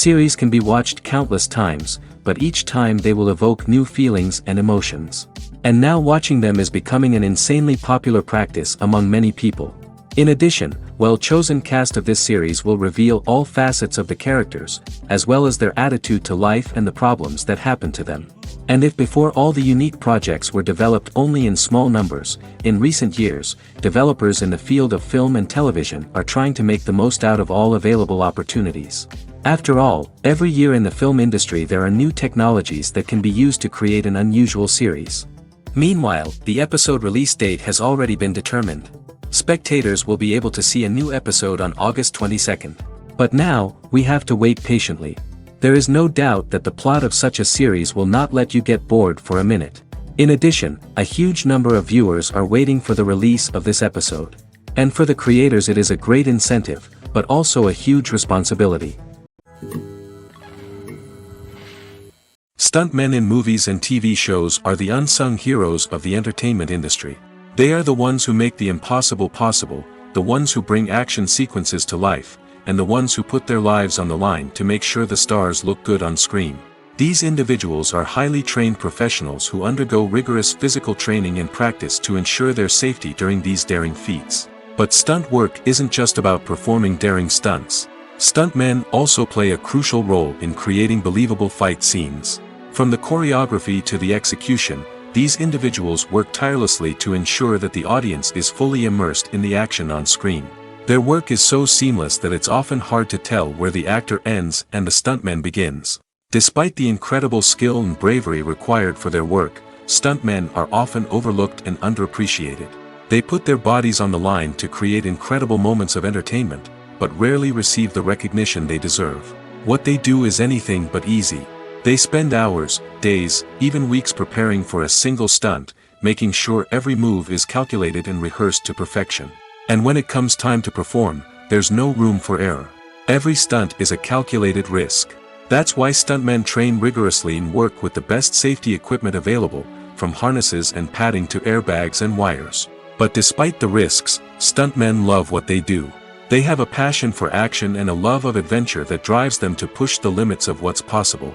Series can be watched countless times, but each time they will evoke new feelings and emotions. And now watching them is becoming an insanely popular practice among many people. In addition, well-chosen cast of this series will reveal all facets of the characters, as well as their attitude to life and the problems that happen to them. And if before all the unique projects were developed only in small numbers, in recent years, developers in the field of film and television are trying to make the most out of all available opportunities. After all, every year in the film industry there are new technologies that can be used to create an unusual series. Meanwhile, the episode release date has already been determined. Spectators will be able to see a new episode on August 22nd. But now, we have to wait patiently. There is no doubt that the plot of such a series will not let you get bored for a minute. In addition, a huge number of viewers are waiting for the release of this episode. And for the creators it is a great incentive, but also a huge responsibility. Stuntmen in movies and TV shows are the unsung heroes of the entertainment industry. They are the ones who make the impossible possible, the ones who bring action sequences to life, and the ones who put their lives on the line to make sure the stars look good on screen. These individuals are highly trained professionals who undergo rigorous physical training and practice to ensure their safety during these daring feats. But stunt work isn't just about performing daring stunts. Stuntmen also play a crucial role in creating believable fight scenes. From the choreography to the execution, these individuals work tirelessly to ensure that the audience is fully immersed in the action on screen. Their work is so seamless that it's often hard to tell where the actor ends and the stuntman begins. Despite the incredible skill and bravery required for their work, stuntmen are often overlooked and underappreciated. They put their bodies on the line to create incredible moments of entertainment, but rarely receive the recognition they deserve. What they do is anything but easy. They spend hours, days, even weeks preparing for a single stunt, making sure every move is calculated and rehearsed to perfection. And when it comes time to perform, there's no room for error. Every stunt is a calculated risk. That's why stuntmen train rigorously and work with the best safety equipment available, from harnesses and padding to airbags and wires. But despite the risks, stuntmen love what they do. They have a passion for action and a love of adventure that drives them to push the limits of what's possible.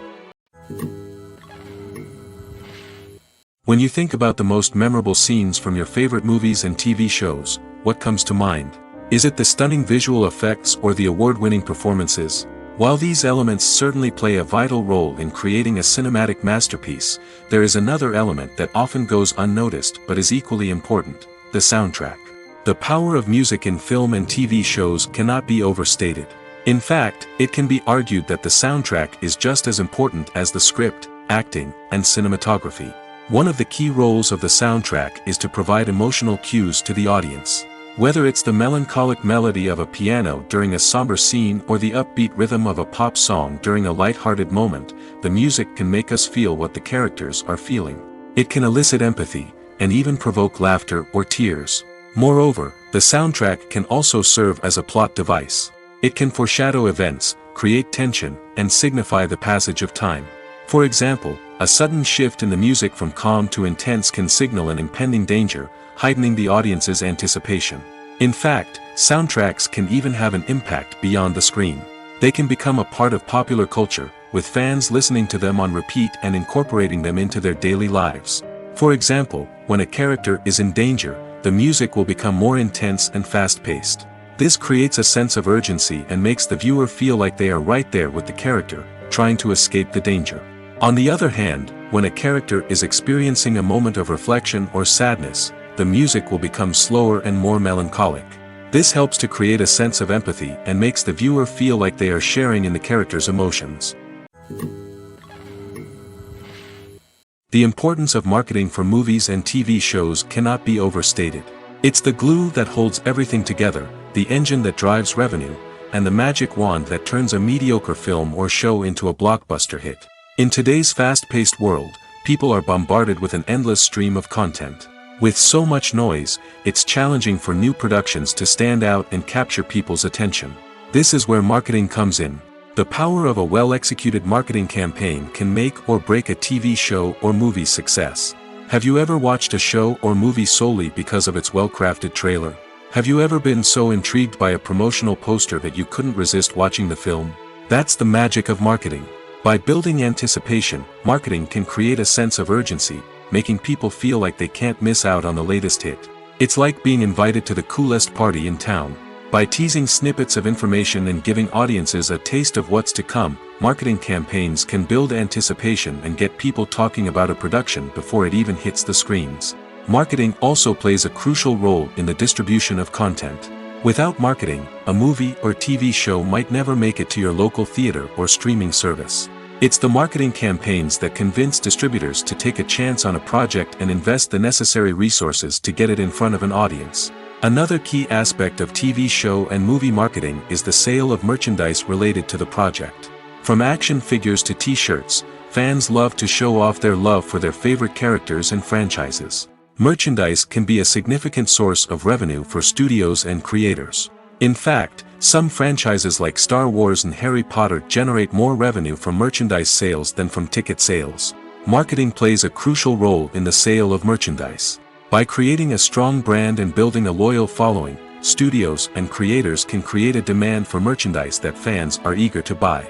When you think about the most memorable scenes from your favorite movies and TV shows, what comes to mind? Is it the stunning visual effects or the award-winning performances? While these elements certainly play a vital role in creating a cinematic masterpiece, there is another element that often goes unnoticed but is equally important: the soundtrack. The power of music in film and TV shows cannot be overstated. In fact, it can be argued that the soundtrack is just as important as the script, acting, and cinematography. One of the key roles of the soundtrack is to provide emotional cues to the audience. Whether it's the melancholic melody of a piano during a somber scene or the upbeat rhythm of a pop song during a light-hearted moment, the music can make us feel what the characters are feeling. It can elicit empathy, and even provoke laughter or tears. Moreover, the soundtrack can also serve as a plot device. It can foreshadow events, create tension, and signify the passage of time. For example, a sudden shift in the music from calm to intense can signal an impending danger, heightening the audience's anticipation. In fact, soundtracks can even have an impact beyond the screen. They can become a part of popular culture, with fans listening to them on repeat and incorporating them into their daily lives. For example, when a character is in danger, the music will become more intense and fast-paced. This creates a sense of urgency and makes the viewer feel like they are right there with the character, trying to escape the danger. On the other hand, when a character is experiencing a moment of reflection or sadness, the music will become slower and more melancholic. This helps to create a sense of empathy and makes the viewer feel like they are sharing in the character's emotions. The importance of marketing for movies and TV shows cannot be overstated. It's the glue that holds everything together, the engine that drives revenue, and the magic wand that turns a mediocre film or show into a blockbuster hit. In today's fast-paced world, people are bombarded with an endless stream of content. With so much noise, it's challenging for new productions to stand out and capture people's attention. This is where marketing comes in. The power of a well-executed marketing campaign can make or break a TV show or movie's success. Have you ever watched a show or movie solely because of its well-crafted trailer? Have you ever been so intrigued by a promotional poster that you couldn't resist watching the film? That's the magic of marketing. By building anticipation, marketing can create a sense of urgency, making people feel like they can't miss out on the latest hit. It's like being invited to the coolest party in town. By teasing snippets of information and giving audiences a taste of what's to come, marketing campaigns can build anticipation and get people talking about a production before it even hits the screens. Marketing also plays a crucial role in the distribution of content. Without marketing, a movie or TV show might never make it to your local theater or streaming service. It's the marketing campaigns that convince distributors to take a chance on a project and invest the necessary resources to get it in front of an audience. Another key aspect of TV show and movie marketing is the sale of merchandise related to the project. From action figures to t-shirts, fans love to show off their love for their favorite characters and franchises. Merchandise can be a significant source of revenue for studios and creators. In fact, some franchises like Star Wars and Harry Potter generate more revenue from merchandise sales than from ticket sales. Marketing plays a crucial role in the sale of merchandise. By creating a strong brand and building a loyal following, studios and creators can create a demand for merchandise that fans are eager to buy.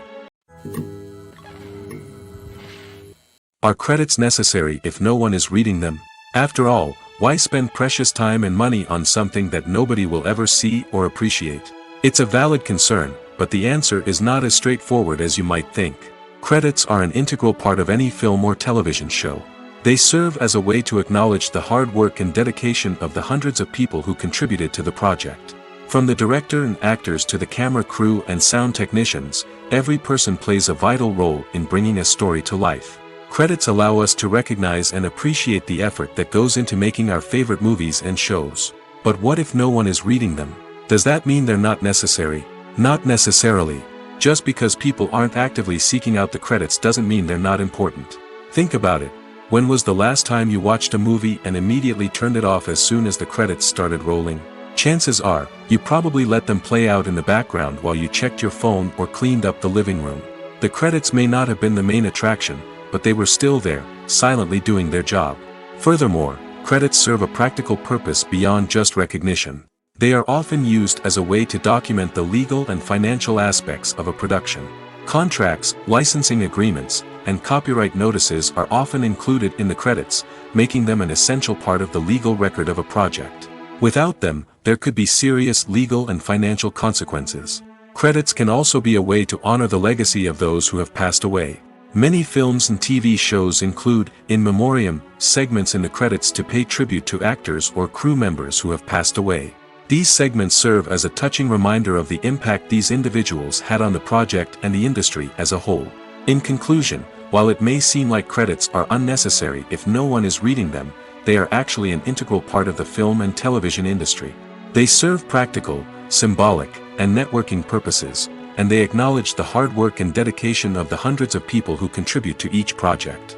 Are credits necessary if no one is reading them? After all, why spend precious time and money on something that nobody will ever see or appreciate? It's a valid concern, but the answer is not as straightforward as you might think. Credits are an integral part of any film or television show. They serve as a way to acknowledge the hard work and dedication of the hundreds of people who contributed to the project. From the director and actors to the camera crew and sound technicians, every person plays a vital role in bringing a story to life. Credits allow us to recognize and appreciate the effort that goes into making our favorite movies and shows. But what if no one is reading them? Does that mean they're not necessary? Not necessarily. Just because people aren't actively seeking out the credits doesn't mean they're not important. Think about it. When was the last time you watched a movie and immediately turned it off as soon as the credits started rolling? Chances are, you probably let them play out in the background while you checked your phone or cleaned up the living room. The credits may not have been the main attraction, but they were still there, silently doing their job. Furthermore, credits serve a practical purpose beyond just recognition. They are often used as a way to document the legal and financial aspects of a production. Contracts, licensing agreements, and copyright notices are often included in the credits, making them an essential part of the legal record of a project. Without them, there could be serious legal and financial consequences. Credits can also be a way to honor the legacy of those who have passed away. Many films and TV shows include, in memoriam, segments in the credits to pay tribute to actors or crew members who have passed away. These segments serve as a touching reminder of the impact these individuals had on the project and the industry as a whole. In conclusion, while it may seem like credits are unnecessary if no one is reading them, they are actually an integral part of the film and television industry. They serve practical, symbolic, and networking purposes, and they acknowledge the hard work and dedication of the hundreds of people who contribute to each project.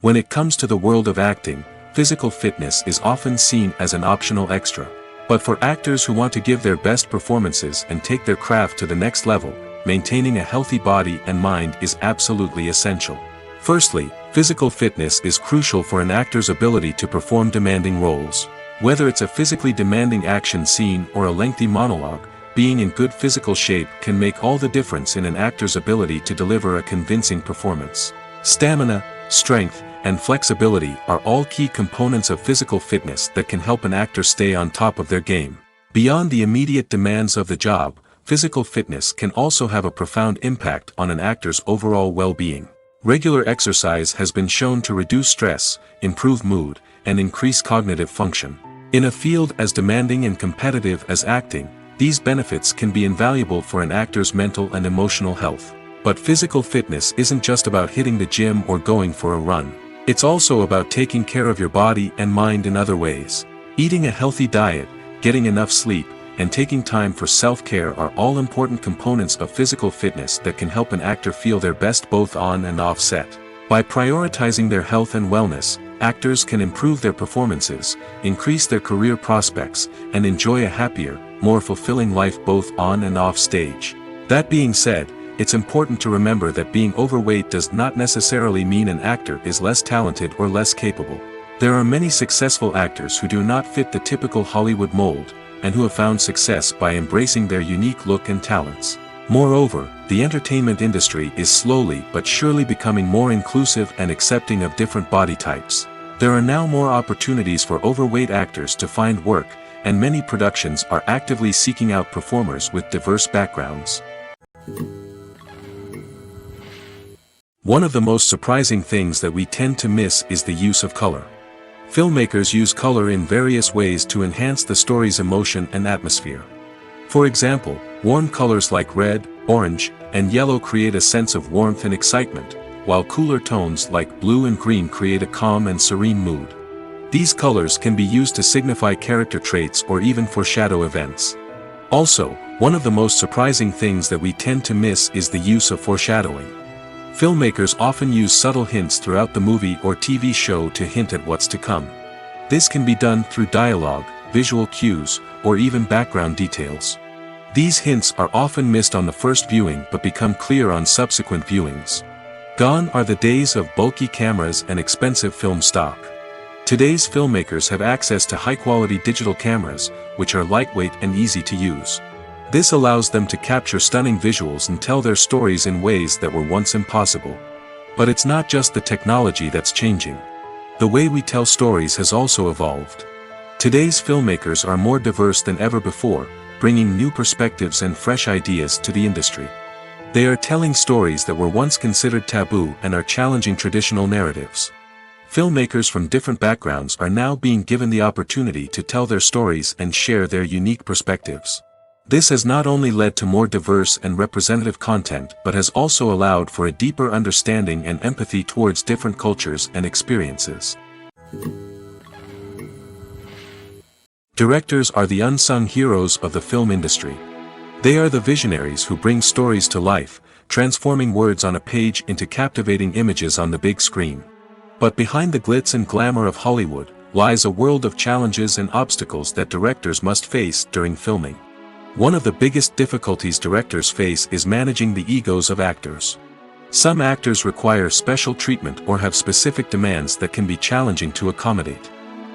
When it comes to the world of acting, physical fitness is often seen as an optional extra. But for actors who want to give their best performances and take their craft to the next level, maintaining a healthy body and mind is absolutely essential. Firstly, physical fitness is crucial for an actor's ability to perform demanding roles. Whether it's a physically demanding action scene or a lengthy monologue, being in good physical shape can make all the difference in an actor's ability to deliver a convincing performance. Stamina, strength, and flexibility are all key components of physical fitness that can help an actor stay on top of their game. Beyond the immediate demands of the job, physical fitness can also have a profound impact on an actor's overall well-being. Regular exercise has been shown to reduce stress, improve mood, and increase cognitive function. In a field as demanding and competitive as acting, these benefits can be invaluable for an actor's mental and emotional health. But physical fitness isn't just about hitting the gym or going for a run. It's also about taking care of your body and mind in other ways. Eating a healthy diet, getting enough sleep, and taking time for self-care are all important components of physical fitness that can help an actor feel their best both on and off set. By prioritizing their health and wellness, actors can improve their performances, increase their career prospects, and enjoy a happier, more fulfilling life both on and off stage. That being said, it's important to remember that being overweight does not necessarily mean an actor is less talented or less capable. There are many successful actors who do not fit the typical Hollywood mold, and who have found success by embracing their unique look and talents. Moreover, the entertainment industry is slowly but surely becoming more inclusive and accepting of different body types. There are now more opportunities for overweight actors to find work, and many productions are actively seeking out performers with diverse backgrounds. One of the most surprising things that we tend to miss is the use of color. Filmmakers use color in various ways to enhance the story's emotion and atmosphere. For example, warm colors like red, orange, and yellow create a sense of warmth and excitement, while cooler tones like blue and green create a calm and serene mood. These colors can be used to signify character traits or even foreshadow events. Also, one of the most surprising things that we tend to miss is the use of foreshadowing. Filmmakers often use subtle hints throughout the movie or TV show to hint at what's to come. This can be done through dialogue, visual cues, or even background details. These hints are often missed on the first viewing but become clear on subsequent viewings. Gone are the days of bulky cameras and expensive film stock. Today's filmmakers have access to high-quality digital cameras, which are lightweight and easy to use. This allows them to capture stunning visuals and tell their stories in ways that were once impossible. But it's not just the technology that's changing. The way we tell stories has also evolved. Today's filmmakers are more diverse than ever before, bringing new perspectives and fresh ideas to the industry. They are telling stories that were once considered taboo and are challenging traditional narratives. Filmmakers from different backgrounds are now being given the opportunity to tell their stories and share their unique perspectives. This has not only led to more diverse and representative content but has also allowed for a deeper understanding and empathy towards different cultures and experiences. Directors are the unsung heroes of the film industry. They are the visionaries who bring stories to life, transforming words on a page into captivating images on the big screen. But behind the glitz and glamour of Hollywood lies a world of challenges and obstacles that directors must face during filming. One of the biggest difficulties directors face is managing the egos of actors. Some actors require special treatment or have specific demands that can be challenging to accommodate.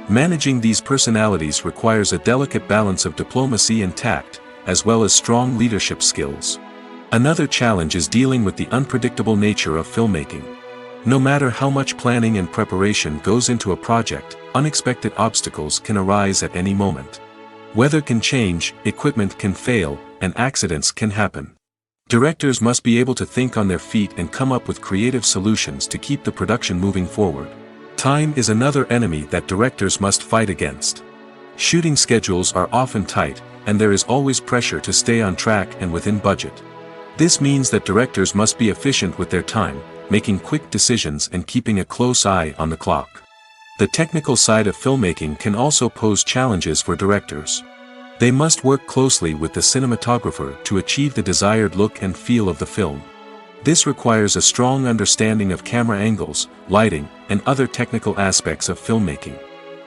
Managing these personalities requires a delicate balance of diplomacy and tact, as well as strong leadership skills. Another challenge is dealing with the unpredictable nature of filmmaking. No matter how much planning and preparation goes into a project, unexpected obstacles can arise at any moment. Weather can change, equipment can fail, and accidents can happen. Directors must be able to think on their feet and come up with creative solutions to keep the production moving forward. Time is another enemy that directors must fight against. Shooting schedules are often tight, and there is always pressure to stay on track and within budget. This means that directors must be efficient with their time, making quick decisions and keeping a close eye on the clock. The technical side of filmmaking can also pose challenges for directors. They must work closely with the cinematographer to achieve the desired look and feel of the film. This requires a strong understanding of camera angles, lighting, and other technical aspects of filmmaking.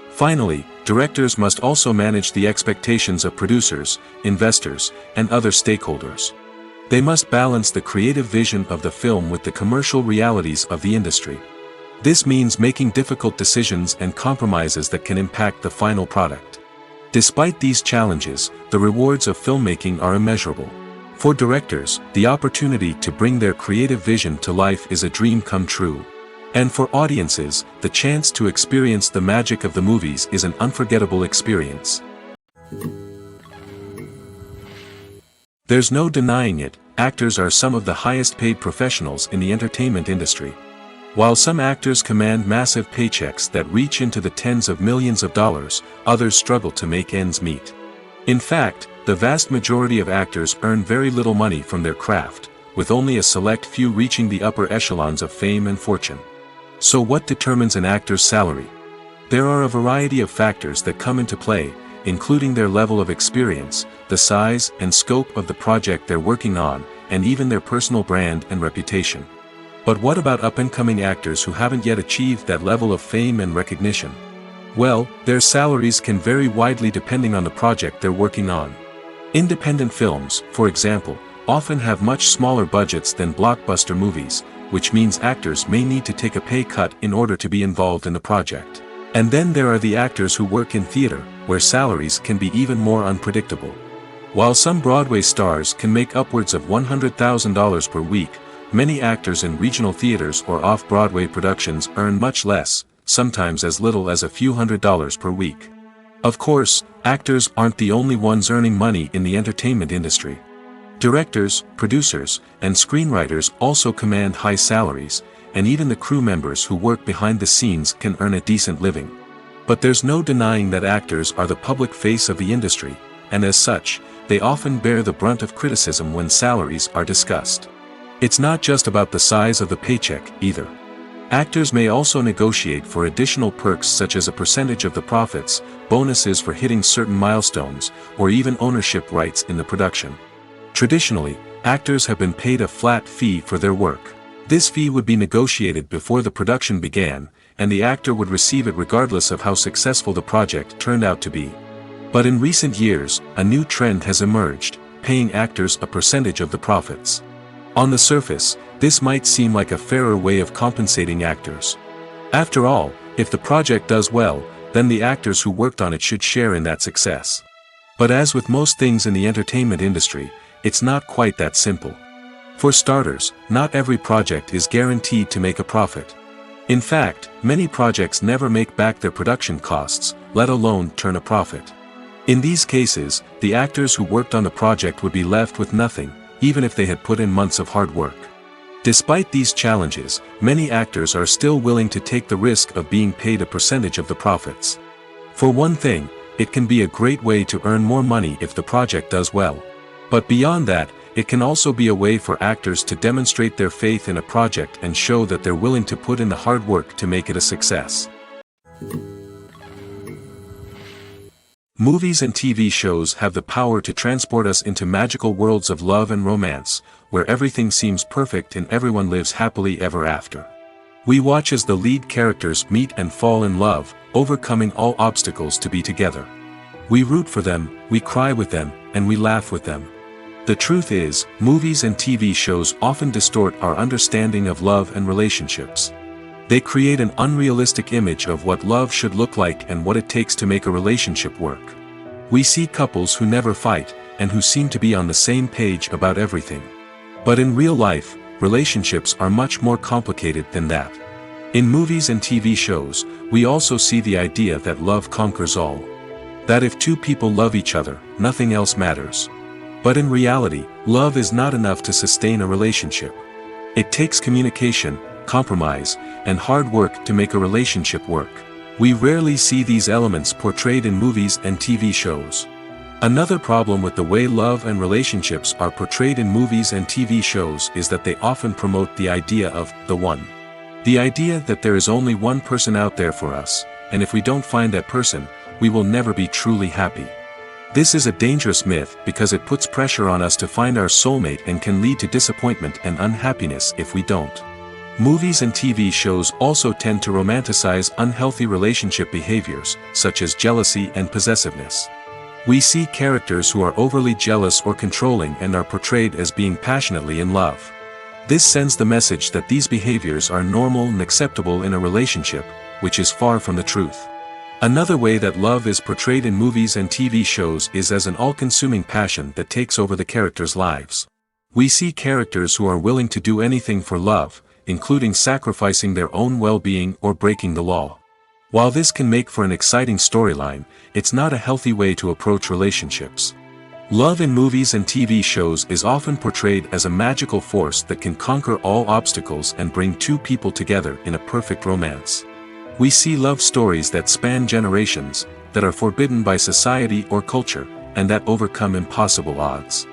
Finally, directors must also manage the expectations of producers, investors, and other stakeholders. They must balance the creative vision of the film with the commercial realities of the industry. This means making difficult decisions and compromises that can impact the final product. Despite these challenges, the rewards of filmmaking are immeasurable. For directors, the opportunity to bring their creative vision to life is a dream come true. And for audiences, the chance to experience the magic of the movies is an unforgettable experience. There's no denying it, actors are some of the highest paid professionals in the entertainment industry. While some actors command massive paychecks that reach into the tens of millions of dollars, others struggle to make ends meet. In fact, the vast majority of actors earn very little money from their craft, with only a select few reaching the upper echelons of fame and fortune. So what determines an actor's salary? There are a variety of factors that come into play, including their level of experience, the size and scope of the project they're working on, and even their personal brand and reputation. But what about up-and-coming actors who haven't yet achieved that level of fame and recognition? Well, their salaries can vary widely depending on the project they're working on. Independent films, for example, often have much smaller budgets than blockbuster movies, which means actors may need to take a pay cut in order to be involved in the project. And then there are the actors who work in theater, where salaries can be even more unpredictable. While some Broadway stars can make upwards of $100,000 per week, many actors in regional theaters or off-Broadway productions earn much less, sometimes as little as a few $100s per week. Of course, actors aren't the only ones earning money in the entertainment industry. Directors, producers, and screenwriters also command high salaries, and even the crew members who work behind the scenes can earn a decent living. But there's no denying that actors are the public face of the industry, and as such, they often bear the brunt of criticism when salaries are discussed. It's not just about the size of the paycheck, either. Actors may also negotiate for additional perks such as a percentage of the profits, bonuses for hitting certain milestones, or even ownership rights in the production. Traditionally, actors have been paid a flat fee for their work. This fee would be negotiated before the production began, and the actor would receive it regardless of how successful the project turned out to be. But in recent years, a new trend has emerged, paying actors a percentage of the profits. On the surface, this might seem like a fairer way of compensating actors. After all, if the project does well, then the actors who worked on it should share in that success. But as with most things in the entertainment industry, it's not quite that simple. For starters, not every project is guaranteed to make a profit. In fact, many projects never make back their production costs, let alone turn a profit. In these cases, the actors who worked on the project would be left with nothing, even if they had put in months of hard work. Despite these challenges, many actors are still willing to take the risk of being paid a percentage of the profits. For one thing, it can be a great way to earn more money if the project does well. But beyond that, it can also be a way for actors to demonstrate their faith in a project and show that they're willing to put in the hard work to make it a success. Movies and TV shows have the power to transport us into magical worlds of love and romance, where everything seems perfect and everyone lives happily ever after. We watch as the lead characters meet and fall in love, overcoming all obstacles to be together. We root for them, we cry with them, and we laugh with them. The truth is, movies and TV shows often distort our understanding of love and relationships. They create an unrealistic image of what love should look like and what it takes to make a relationship work. We see couples who never fight, and who seem to be on the same page about everything. But in real life, relationships are much more complicated than that. In movies and TV shows, we also see the idea that love conquers all. That if two people love each other, nothing else matters. But in reality, love is not enough to sustain a relationship. It takes communication, compromise, and hard work to make a relationship work. We rarely see these elements portrayed in movies and TV shows. Another problem with the way love and relationships are portrayed in movies and TV shows is that they often promote the idea of the one. The idea that there is only one person out there for us, and if we don't find that person, we will never be truly happy. This is a dangerous myth because it puts pressure on us to find our soulmate and can lead to disappointment and unhappiness if we don't. Movies and TV shows also tend to romanticize unhealthy relationship behaviors, such as jealousy and possessiveness. We see characters who are overly jealous or controlling and are portrayed as being passionately in love. This sends the message that these behaviors are normal and acceptable in a relationship, which is far from the truth. Another way that love is portrayed in movies and TV shows is as an all-consuming passion that takes over the characters' lives. We see characters who are willing to do anything for love, including sacrificing their own well-being or breaking the law. While this can make for an exciting storyline, it's not a healthy way to approach relationships. Love in movies and TV shows is often portrayed as a magical force that can conquer all obstacles and bring two people together in a perfect romance. We see love stories that span generations, that are forbidden by society or culture, and that overcome impossible odds.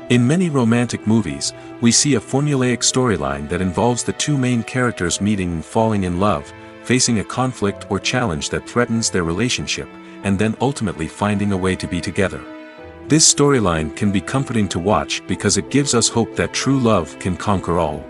In many romantic movies, we see a formulaic storyline that involves the two main characters meeting and falling in love, facing a conflict or challenge that threatens their relationship, and then ultimately finding a way to be together. This storyline can be comforting to watch because it gives us hope that true love can conquer all.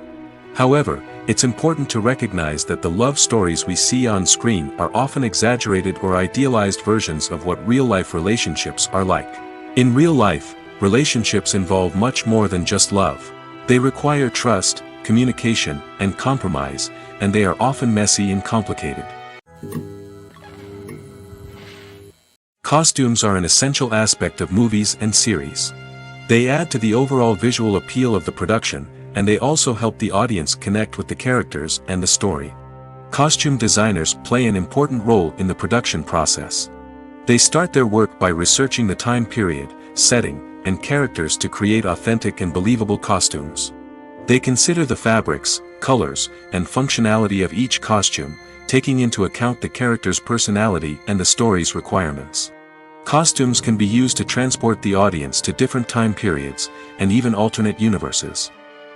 However, it's important to recognize that the love stories we see on screen are often exaggerated or idealized versions of what real-life relationships are like. In real life, relationships involve much more than just love. They require trust, communication, and compromise, and they are often messy and complicated. Costumes are an essential aspect of movies and series. They add to the overall visual appeal of the production, and they also help the audience connect with the characters and the story. Costume designers play an important role in the production process. They start their work by researching the time period, setting, and characters to create authentic and believable costumes. They consider the fabrics, colors, and functionality of each costume, taking into account the character's personality and the story's requirements. Costumes can be used to transport the audience to different time periods, and even alternate universes.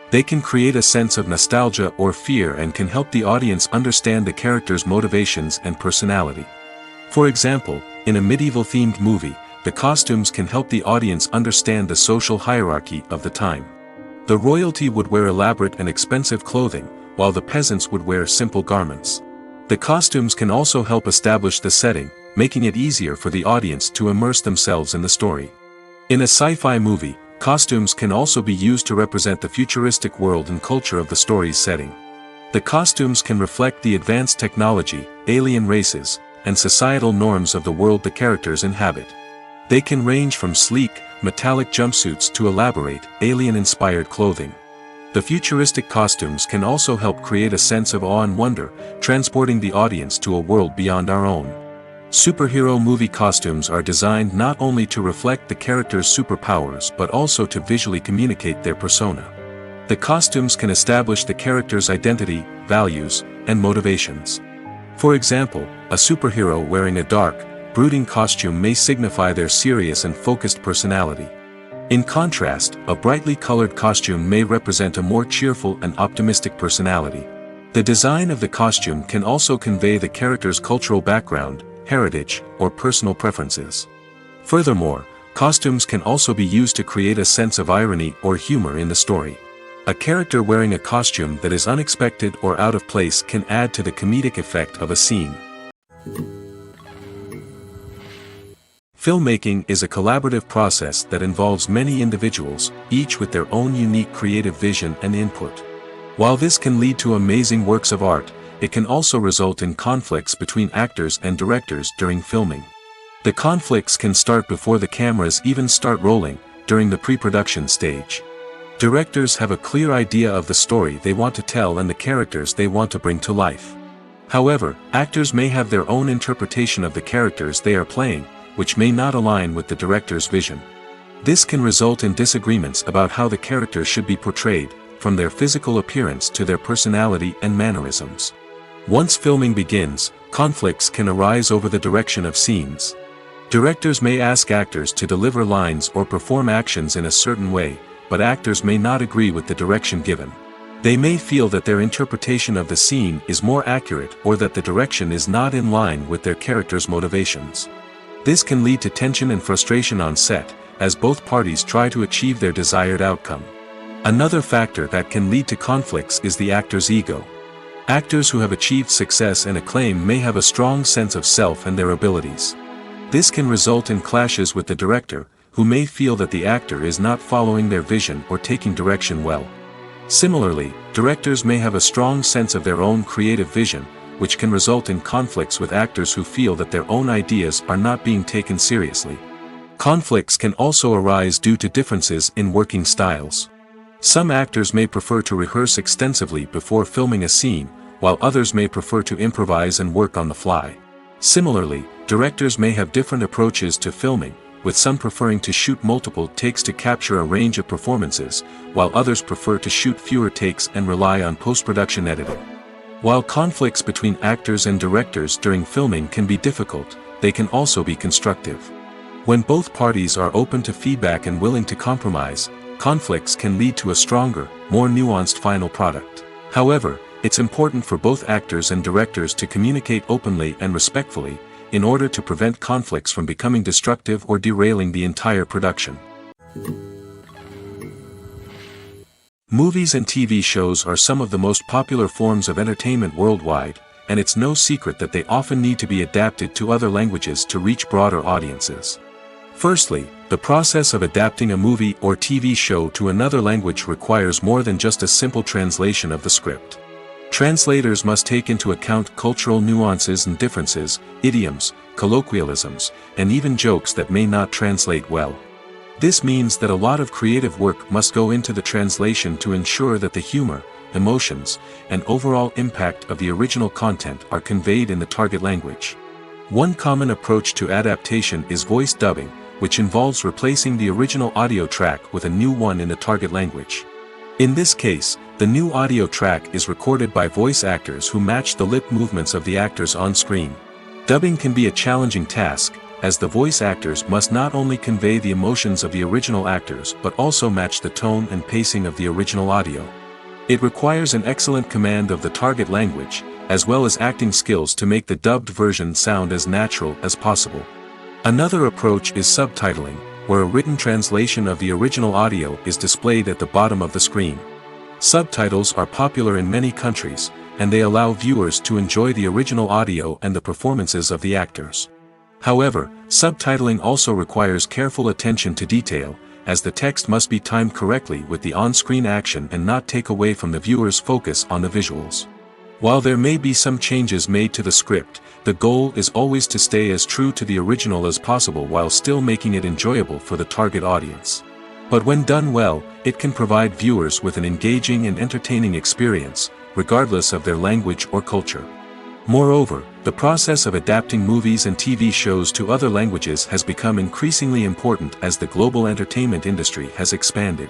They can create a sense of nostalgia or fear and can help the audience understand the character's motivations and personality. For example, in a medieval-themed movie, the costumes can help the audience understand the social hierarchy of the time. The royalty would wear elaborate and expensive clothing, while the peasants would wear simple garments. The costumes can also help establish the setting, making it easier for the audience to immerse themselves in the story. In a sci-fi movie, costumes can also be used to represent the futuristic world and culture of the story's setting. The costumes can reflect the advanced technology, alien races, and societal norms of the world the characters inhabit. They can range from sleek, metallic jumpsuits to elaborate, alien-inspired clothing. The futuristic costumes can also help create a sense of awe and wonder, transporting the audience to a world beyond our own. Superhero movie costumes are designed not only to reflect the character's superpowers but also to visually communicate their persona. The costumes can establish the character's identity, values, and motivations. For example, a superhero wearing a dark, brooding costume may signify their serious and focused personality. In contrast, a brightly colored costume may represent a more cheerful and optimistic personality. The design of the costume can also convey the character's cultural background, heritage, or personal preferences. Furthermore, costumes can also be used to create a sense of irony or humor in the story. A character wearing a costume that is unexpected or out of place can add to the comedic effect of a scene. Filmmaking is a collaborative process that involves many individuals, each with their own unique creative vision and input. While this can lead to amazing works of art, it can also result in conflicts between actors and directors during filming. The conflicts can start before the cameras even start rolling, during the pre-production stage. Directors have a clear idea of the story they want to tell and the characters they want to bring to life. However, actors may have their own interpretation of the characters they are playing, which may not align with the director's vision. This can result in disagreements about how the characters should be portrayed, from their physical appearance to their personality and mannerisms. Once filming begins, conflicts can arise over the direction of scenes. Directors may ask actors to deliver lines or perform actions in a certain way, but actors may not agree with the direction given. They may feel that their interpretation of the scene is more accurate or that the direction is not in line with their character's motivations. This can lead to tension and frustration on set, as both parties try to achieve their desired outcome. Another factor that can lead to conflicts is the actor's ego. Actors who have achieved success and acclaim may have a strong sense of self and their abilities. This can result in clashes with the director, who may feel that the actor is not following their vision or taking direction well. Similarly, directors may have a strong sense of their own creative vision, which can result in conflicts with actors who feel that their own ideas are not being taken seriously. Conflicts can also arise due to differences in working styles. Some actors may prefer to rehearse extensively before filming a scene, while others may prefer to improvise and work on the fly. Similarly, directors may have different approaches to filming, with some preferring to shoot multiple takes to capture a range of performances, while others prefer to shoot fewer takes and rely on post-production editing. While conflicts between actors and directors during filming can be difficult, they can also be constructive. When both parties are open to feedback and willing to compromise, conflicts can lead to a stronger, more nuanced final product. However, it's important for both actors and directors to communicate openly and respectfully, in order to prevent conflicts from becoming destructive or derailing the entire production. Movies and TV shows are some of the most popular forms of entertainment worldwide, and it's no secret that they often need to be adapted to other languages to reach broader audiences. Firstly, the process of adapting a movie or TV show to another language requires more than just a simple translation of the script. Translators must take into account cultural nuances and differences, idioms, colloquialisms, and even jokes that may not translate well. This means that a lot of creative work must go into the translation to ensure that the humor, emotions, and overall impact of the original content are conveyed in the target language. One common approach to adaptation is voice dubbing, which involves replacing the original audio track with a new one in the target language. In this case, the new audio track is recorded by voice actors who match the lip movements of the actors on screen. Dubbing can be a challenging task, as the voice actors must not only convey the emotions of the original actors but also match the tone and pacing of the original audio. It requires an excellent command of the target language, as well as acting skills to make the dubbed version sound as natural as possible. Another approach is subtitling, where a written translation of the original audio is displayed at the bottom of the screen. Subtitles are popular in many countries, and they allow viewers to enjoy the original audio and the performances of the actors. However, subtitling also requires careful attention to detail, as the text must be timed correctly with the on-screen action and not take away from the viewer's focus on the visuals. While there may be some changes made to the script, the goal is always to stay as true to the original as possible while still making it enjoyable for the target audience. But when done well, it can provide viewers with an engaging and entertaining experience, regardless of their language or culture. Moreover, the process of adapting movies and TV shows to other languages has become increasingly important as the global entertainment industry has expanded.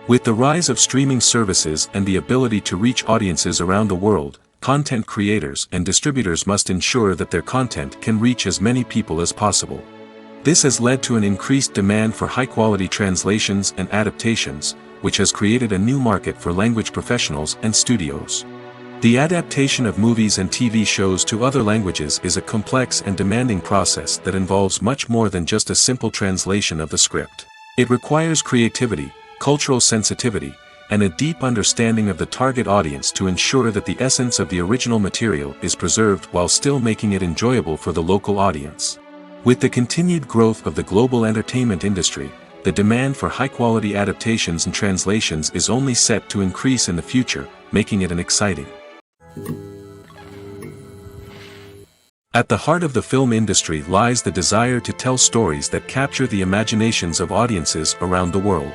With the rise of streaming services and the ability to reach audiences around the world, content creators and distributors must ensure that their content can reach as many people as possible. This has led to an increased demand for high-quality translations and adaptations, which has created a new market for language professionals and studios. The adaptation of movies and TV shows to other languages is a complex and demanding process that involves much more than just a simple translation of the script. It requires creativity, cultural sensitivity, and a deep understanding of the target audience to ensure that the essence of the original material is preserved while still making it enjoyable for the local audience. With the continued growth of the global entertainment industry, the demand for high-quality adaptations and translations is only set to increase in the future, making it an exciting. At the heart of the film industry lies the desire to tell stories that capture the imaginations of audiences around the world.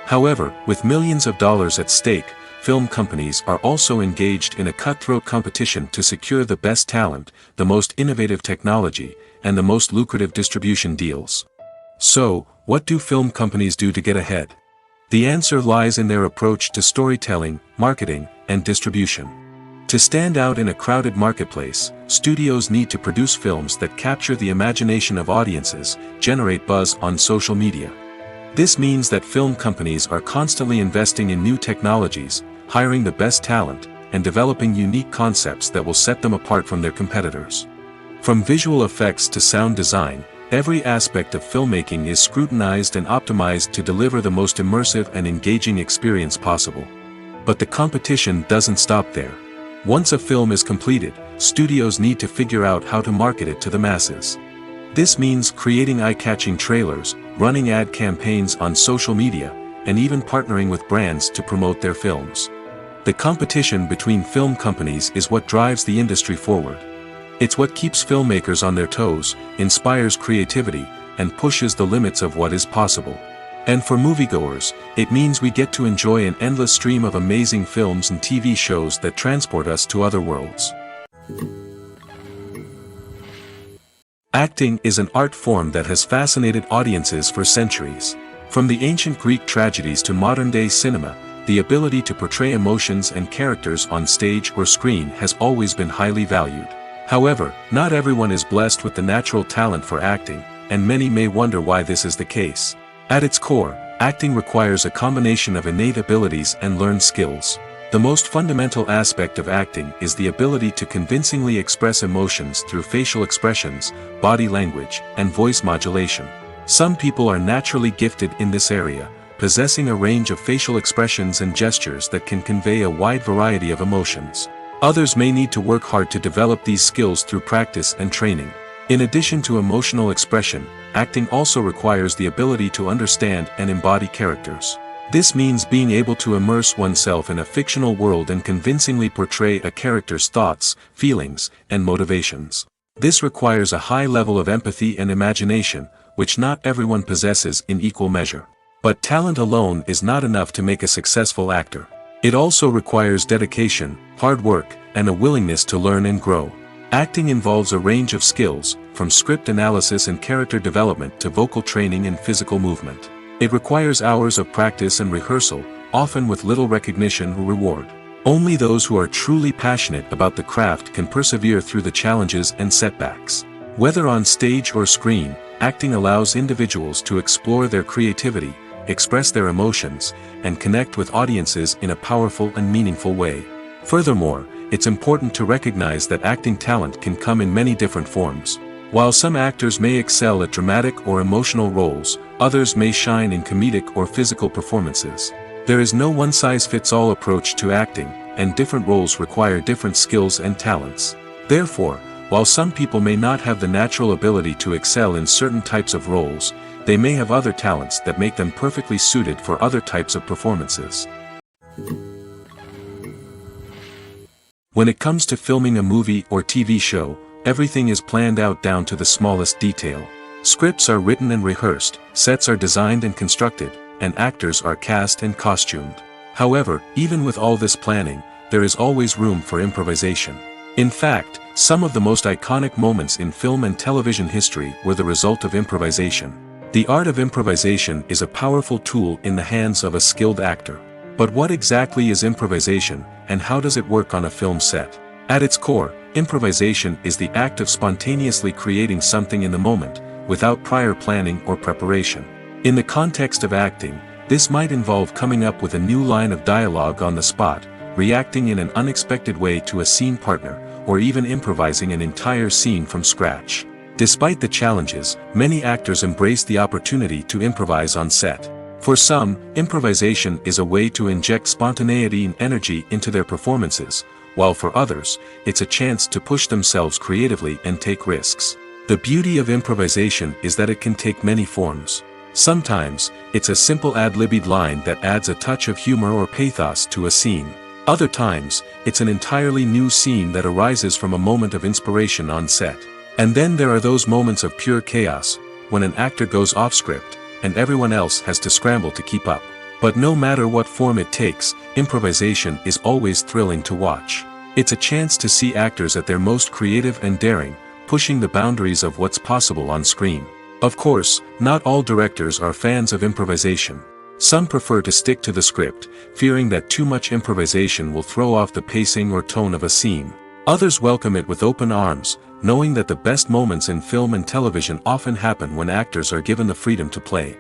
However, with millions of dollars at stake, film companies are also engaged in a cutthroat competition to secure the best talent, the most innovative technology, and the most lucrative distribution deals. So, what do film companies do to get ahead? The answer lies in their approach to storytelling, marketing, and distribution. To stand out in a crowded marketplace, studios need to produce films that capture the imagination of audiences, generate buzz on social media. This means that film companies are constantly investing in new technologies, hiring the best talent, and developing unique concepts that will set them apart from their competitors. From visual effects to sound design, every aspect of filmmaking is scrutinized and optimized to deliver the most immersive and engaging experience possible. But the competition doesn't stop there. Once a film is completed, studios need to figure out how to market it to the masses. This means creating eye-catching trailers, running ad campaigns on social media, and even partnering with brands to promote their films. The competition between film companies is what drives the industry forward. It's what keeps filmmakers on their toes, inspires creativity, and pushes the limits of what is possible. And for moviegoers, it means we get to enjoy an endless stream of amazing films and TV shows that transport us to other worlds. Acting is an art form that has fascinated audiences for centuries. From the ancient Greek tragedies to modern-day cinema, the ability to portray emotions and characters on stage or screen has always been highly valued. However, not everyone is blessed with the natural talent for acting, and many may wonder why this is the case. At its core, acting requires a combination of innate abilities and learned skills. The most fundamental aspect of acting is the ability to convincingly express emotions through facial expressions, body language, and voice modulation. Some people are naturally gifted in this area, possessing a range of facial expressions and gestures that can convey a wide variety of emotions. Others may need to work hard to develop these skills through practice and training. In addition to emotional expression, acting also requires the ability to understand and embody characters. This means being able to immerse oneself in a fictional world and convincingly portray a character's thoughts, feelings, and motivations. This requires a high level of empathy and imagination, which not everyone possesses in equal measure. But talent alone is not enough to make a successful actor. It also requires dedication, hard work, and a willingness to learn and grow. Acting involves a range of skills, from script analysis and character development to vocal training and physical movement. It requires hours of practice and rehearsal, often with little recognition or reward. Only those who are truly passionate about the craft can persevere through the challenges and setbacks. Whether on stage or screen, acting allows individuals to explore their creativity, express their emotions, and connect with audiences in a powerful and meaningful way. Furthermore, it's important to recognize that acting talent can come in many different forms. While some actors may excel at dramatic or emotional roles, others may shine in comedic or physical performances. There is no one-size-fits-all approach to acting, and different roles require different skills and talents. Therefore, while some people may not have the natural ability to excel in certain types of roles, they may have other talents that make them perfectly suited for other types of performances. When it comes to filming a movie or TV show, everything is planned out down to the smallest detail. Scripts are written and rehearsed, sets are designed and constructed, and actors are cast and costumed. However, even with all this planning, there is always room for improvisation. In fact, some of the most iconic moments in film and television history were the result of improvisation. The art of improvisation is a powerful tool in the hands of a skilled actor. But what exactly is improvisation, and how does it work on a film set? At its core, improvisation is the act of spontaneously creating something in the moment, without prior planning or preparation. In the context of acting, this might involve coming up with a new line of dialogue on the spot, reacting in an unexpected way to a scene partner, or even improvising an entire scene from scratch. Despite the challenges, many actors embrace the opportunity to improvise on set. For some, improvisation is a way to inject spontaneity and energy into their performances, while for others, it's a chance to push themselves creatively and take risks. The beauty of improvisation is that it can take many forms. Sometimes, it's a simple ad-libbed line that adds a touch of humor or pathos to a scene. Other times, it's an entirely new scene that arises from a moment of inspiration on set. And then there are those moments of pure chaos, when an actor goes off script, and everyone else has to scramble to keep up. But no matter what form it takes, improvisation is always thrilling to watch. It's a chance to see actors at their most creative and daring, pushing the boundaries of what's possible on screen. Of course, not all directors are fans of improvisation. Some prefer to stick to the script, fearing that too much improvisation will throw off the pacing or tone of a scene. Others welcome it with open arms, knowing that the best moments in film and television often happen when actors are given the freedom to play.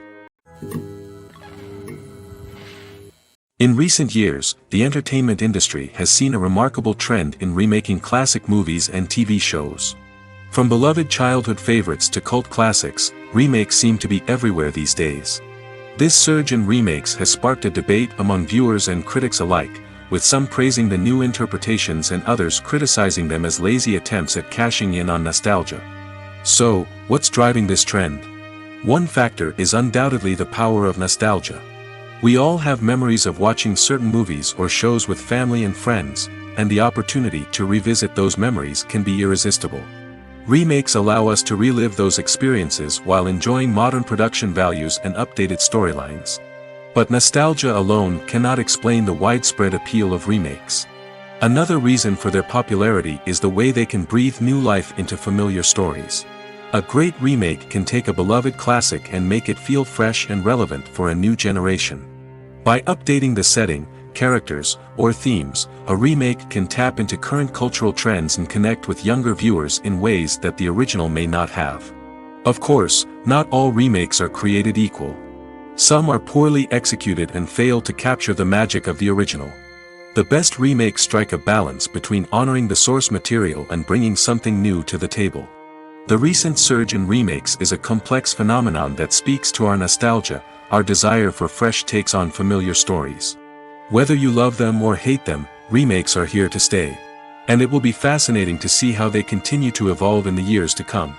In recent years, the entertainment industry has seen a remarkable trend in remaking classic movies and TV shows. From beloved childhood favorites to cult classics, remakes seem to be everywhere these days. This surge in remakes has sparked a debate among viewers and critics alike, with some praising the new interpretations and others criticizing them as lazy attempts at cashing in on nostalgia. So, what's driving this trend? One factor is undoubtedly the power of nostalgia. We all have memories of watching certain movies or shows with family and friends, and the opportunity to revisit those memories can be irresistible. Remakes allow us to relive those experiences while enjoying modern production values and updated storylines. But nostalgia alone cannot explain the widespread appeal of remakes. Another reason for their popularity is the way they can breathe new life into familiar stories. A great remake can take a beloved classic and make it feel fresh and relevant for a new generation. By updating the setting, characters, or themes, a remake can tap into current cultural trends and connect with younger viewers in ways that the original may not have. Of course, not all remakes are created equal. Some are poorly executed and fail to capture the magic of the original. The best remakes strike a balance between honoring the source material and bringing something new to the table. The recent surge in remakes is a complex phenomenon that speaks to our nostalgia, our desire for fresh takes on familiar stories. Whether you love them or hate them, remakes are here to stay. And it will be fascinating to see how they continue to evolve in the years to come.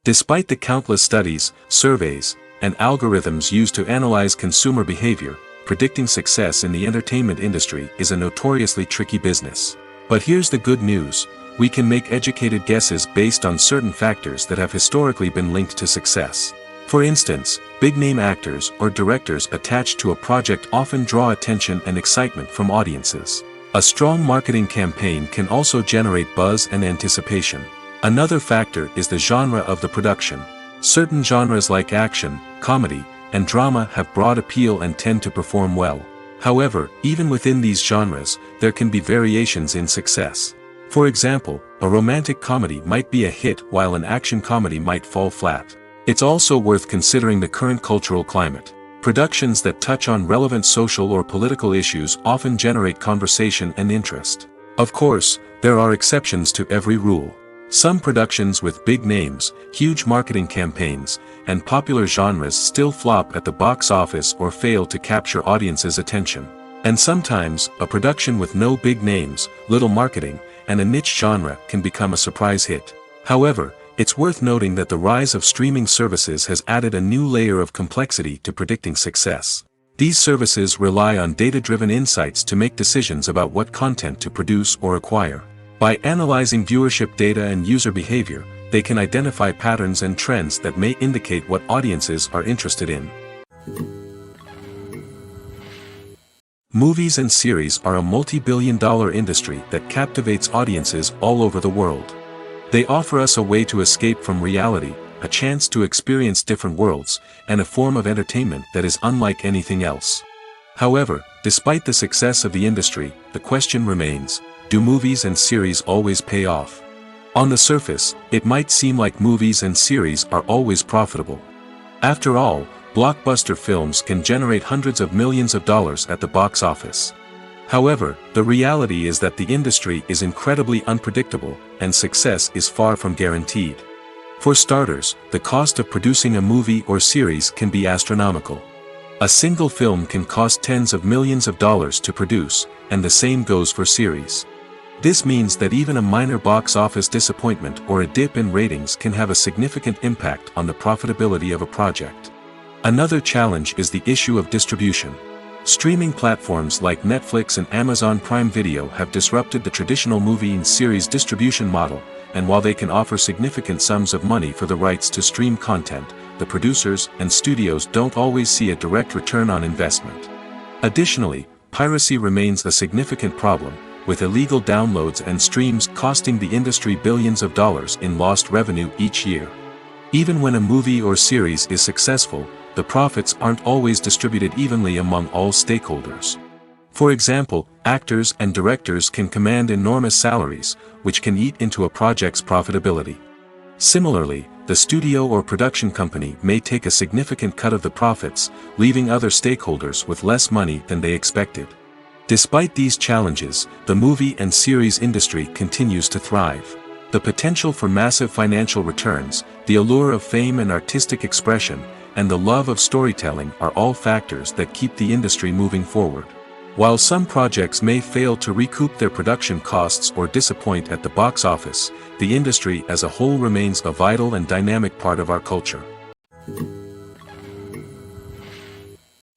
Despite the countless studies, surveys, and algorithms used to analyze consumer behavior, predicting success in the entertainment industry is a notoriously tricky business. But here's the good news: we can make educated guesses based on certain factors that have historically been linked to success. For instance, big-name actors or directors attached to a project often draw attention and excitement from audiences. A strong marketing campaign can also generate buzz and anticipation. Another factor is the genre of the production. Certain genres like action, comedy, and drama have broad appeal and tend to perform well. However, even within these genres, there can be variations in success. For example, a romantic comedy might be a hit while an action comedy might fall flat. It's also worth considering the current cultural climate. Productions that touch on relevant social or political issues often generate conversation and interest. Of course, there are exceptions to every rule. Some productions with big names, huge marketing campaigns, and popular genres still flop at the box office or fail to capture audiences' attention. And sometimes, a production with no big names, little marketing, and a niche genre can become a surprise hit. However, it's worth noting that the rise of streaming services has added a new layer of complexity to predicting success. These services rely on data-driven insights to make decisions about what content to produce or acquire. By analyzing viewership data and user behavior, they can identify patterns and trends that may indicate what audiences are interested in. Movies and series are a multi-billion-dollar industry that captivates audiences all over the world. They offer us a way to escape from reality, a chance to experience different worlds, and a form of entertainment that is unlike anything else. However, despite the success of the industry, the question remains: do movies and series always pay off? On the surface, it might seem like movies and series are always profitable. After all, blockbuster films can generate hundreds of millions of dollars at the box office. However, the reality is that the industry is incredibly unpredictable, and success is far from guaranteed. For starters, the cost of producing a movie or series can be astronomical. A single film can cost tens of millions of dollars to produce, and the same goes for series. This means that even a minor box office disappointment or a dip in ratings can have a significant impact on the profitability of a project. Another challenge is the issue of distribution. Streaming platforms like Netflix and Amazon Prime Video have disrupted the traditional movie and series distribution model, and while they can offer significant sums of money for the rights to stream content, the producers and studios don't always see a direct return on investment. Additionally, piracy remains a significant problem, with illegal downloads and streams costing the industry billions of dollars in lost revenue each year. Even when a movie or series is successful, the profits aren't always distributed evenly among all stakeholders. For example, actors and directors can command enormous salaries, which can eat into a project's profitability. Similarly, the studio or production company may take a significant cut of the profits, leaving other stakeholders with less money than they expected. Despite these challenges, the movie and series industry continues to thrive. The potential for massive financial returns, the allure of fame and artistic expression, and the love of storytelling are all factors that keep the industry moving forward. While some projects may fail to recoup their production costs or disappoint at the box office, the industry as a whole remains a vital and dynamic part of our culture.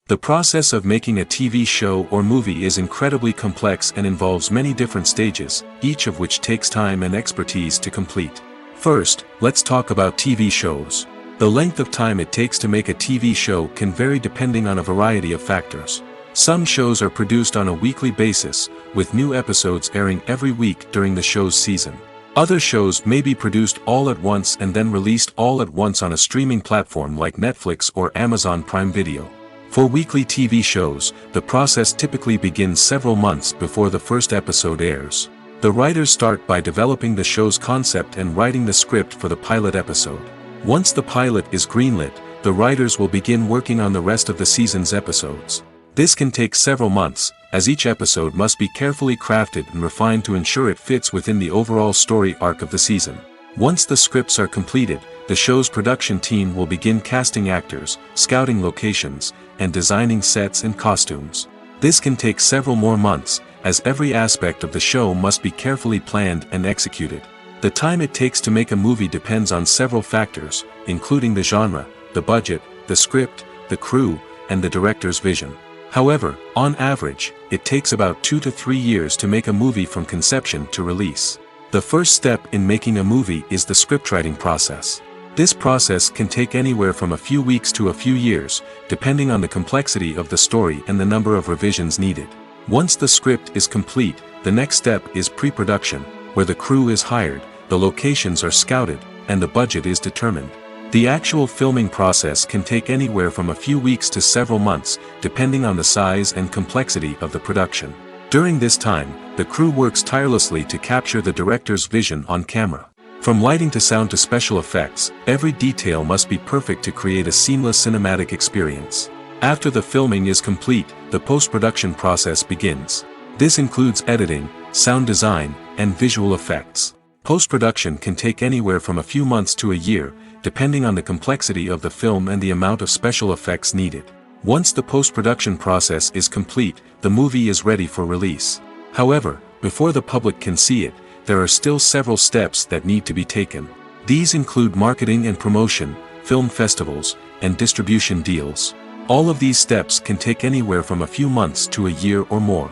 The process of making a TV show or movie is incredibly complex and involves many different stages, each of which takes time and expertise to complete. First, let's talk about TV shows. The length of time it takes to make a TV show can vary depending on a variety of factors. Some shows are produced on a weekly basis, with new episodes airing every week during the show's season. Other shows may be produced all at once and then released all at once on a streaming platform like Netflix or Amazon Prime Video. For weekly TV shows, the process typically begins several months before the first episode airs. The writers start by developing the show's concept and writing the script for the pilot episode. Once the pilot is greenlit, the writers will begin working on the rest of the season's episodes. This can take several months, as each episode must be carefully crafted and refined to ensure it fits within the overall story arc of the season. Once the scripts are completed, the show's production team will begin casting actors, scouting locations, and designing sets and costumes. This can take several more months, as every aspect of the show must be carefully planned and executed. The time it takes to make a movie depends on several factors, including the genre, the budget, the script, the crew, and the director's vision. However, on average, it takes about 2 to 3 years to make a movie from conception to release. The first step in making a movie is the scriptwriting process. This process can take anywhere from a few weeks to a few years, depending on the complexity of the story and the number of revisions needed. Once the script is complete, the next step is pre-production, where the crew is hired, the locations are scouted, and the budget is determined. The actual filming process can take anywhere from a few weeks to several months, depending on the size and complexity of the production. During this time, the crew works tirelessly to capture the director's vision on camera. From lighting to sound to special effects, every detail must be perfect to create a seamless cinematic experience. After the filming is complete, the post-production process begins. This includes editing, sound design, and visual effects. Post-production can take anywhere from a few months to a year, depending on the complexity of the film and the amount of special effects needed. Once the post-production process is complete, the movie is ready for release. However, before the public can see it, there are still several steps that need to be taken. These include marketing and promotion, film festivals, and distribution deals. All of these steps can take anywhere from a few months to a year or more.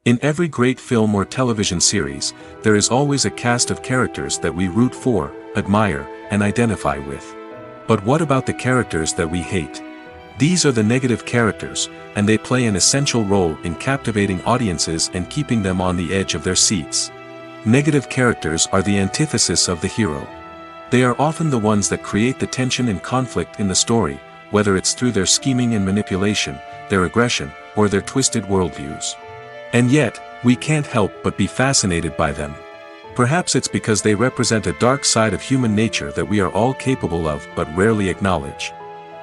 In every great film or television series, there is always a cast of characters that we root for, admire, and identify with. But what about the characters that we hate? These are the negative characters, and they play an essential role in captivating audiences and keeping them on the edge of their seats. Negative characters are the antithesis of the hero. They are often the ones that create the tension and conflict in the story, whether it's through their scheming and manipulation, their aggression, or their twisted worldviews. And yet, we can't help but be fascinated by them. Perhaps it's because they represent a dark side of human nature that we are all capable of but rarely acknowledge.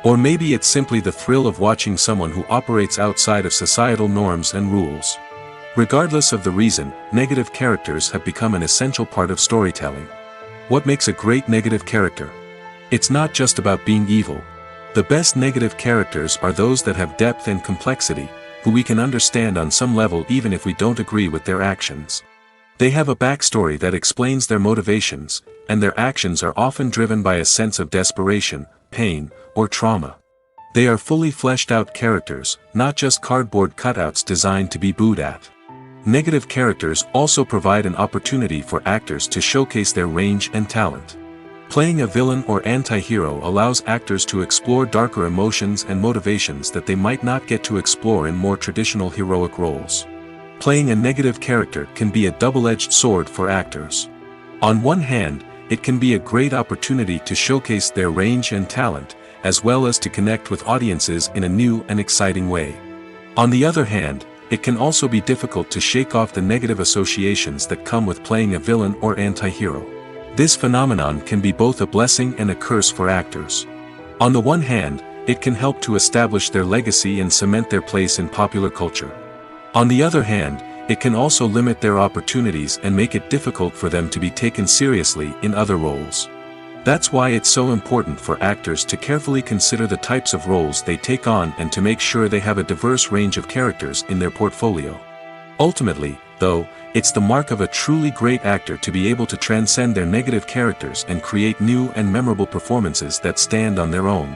Or maybe it's simply the thrill of watching someone who operates outside of societal norms and rules. Regardless of the reason, negative characters have become an essential part of storytelling. What makes a great negative character? It's not just about being evil. The best negative characters are those that have depth and complexity, who we can understand on some level even if we don't agree with their actions. They have a backstory that explains their motivations, and their actions are often driven by a sense of desperation, pain, or trauma. They are fully fleshed out characters, not just cardboard cutouts designed to be booed at. Negative characters also provide an opportunity for actors to showcase their range and talent. Playing a villain or anti-hero allows actors to explore darker emotions and motivations that they might not get to explore in more traditional heroic roles. Playing a negative character can be a double-edged sword for actors. On one hand, it can be a great opportunity to showcase their range and talent, as well as to connect with audiences in a new and exciting way. On the other hand, it can also be difficult to shake off the negative associations that come with playing a villain or anti-hero. This phenomenon can be both a blessing and a curse for actors. On the one hand, it can help to establish their legacy and cement their place in popular culture. On the other hand, it can also limit their opportunities and make it difficult for them to be taken seriously in other roles. That's why it's so important for actors to carefully consider the types of roles they take on and to make sure they have a diverse range of characters in their portfolio. Ultimately, though, it's the mark of a truly great actor to be able to transcend their negative characters and create new and memorable performances that stand on their own.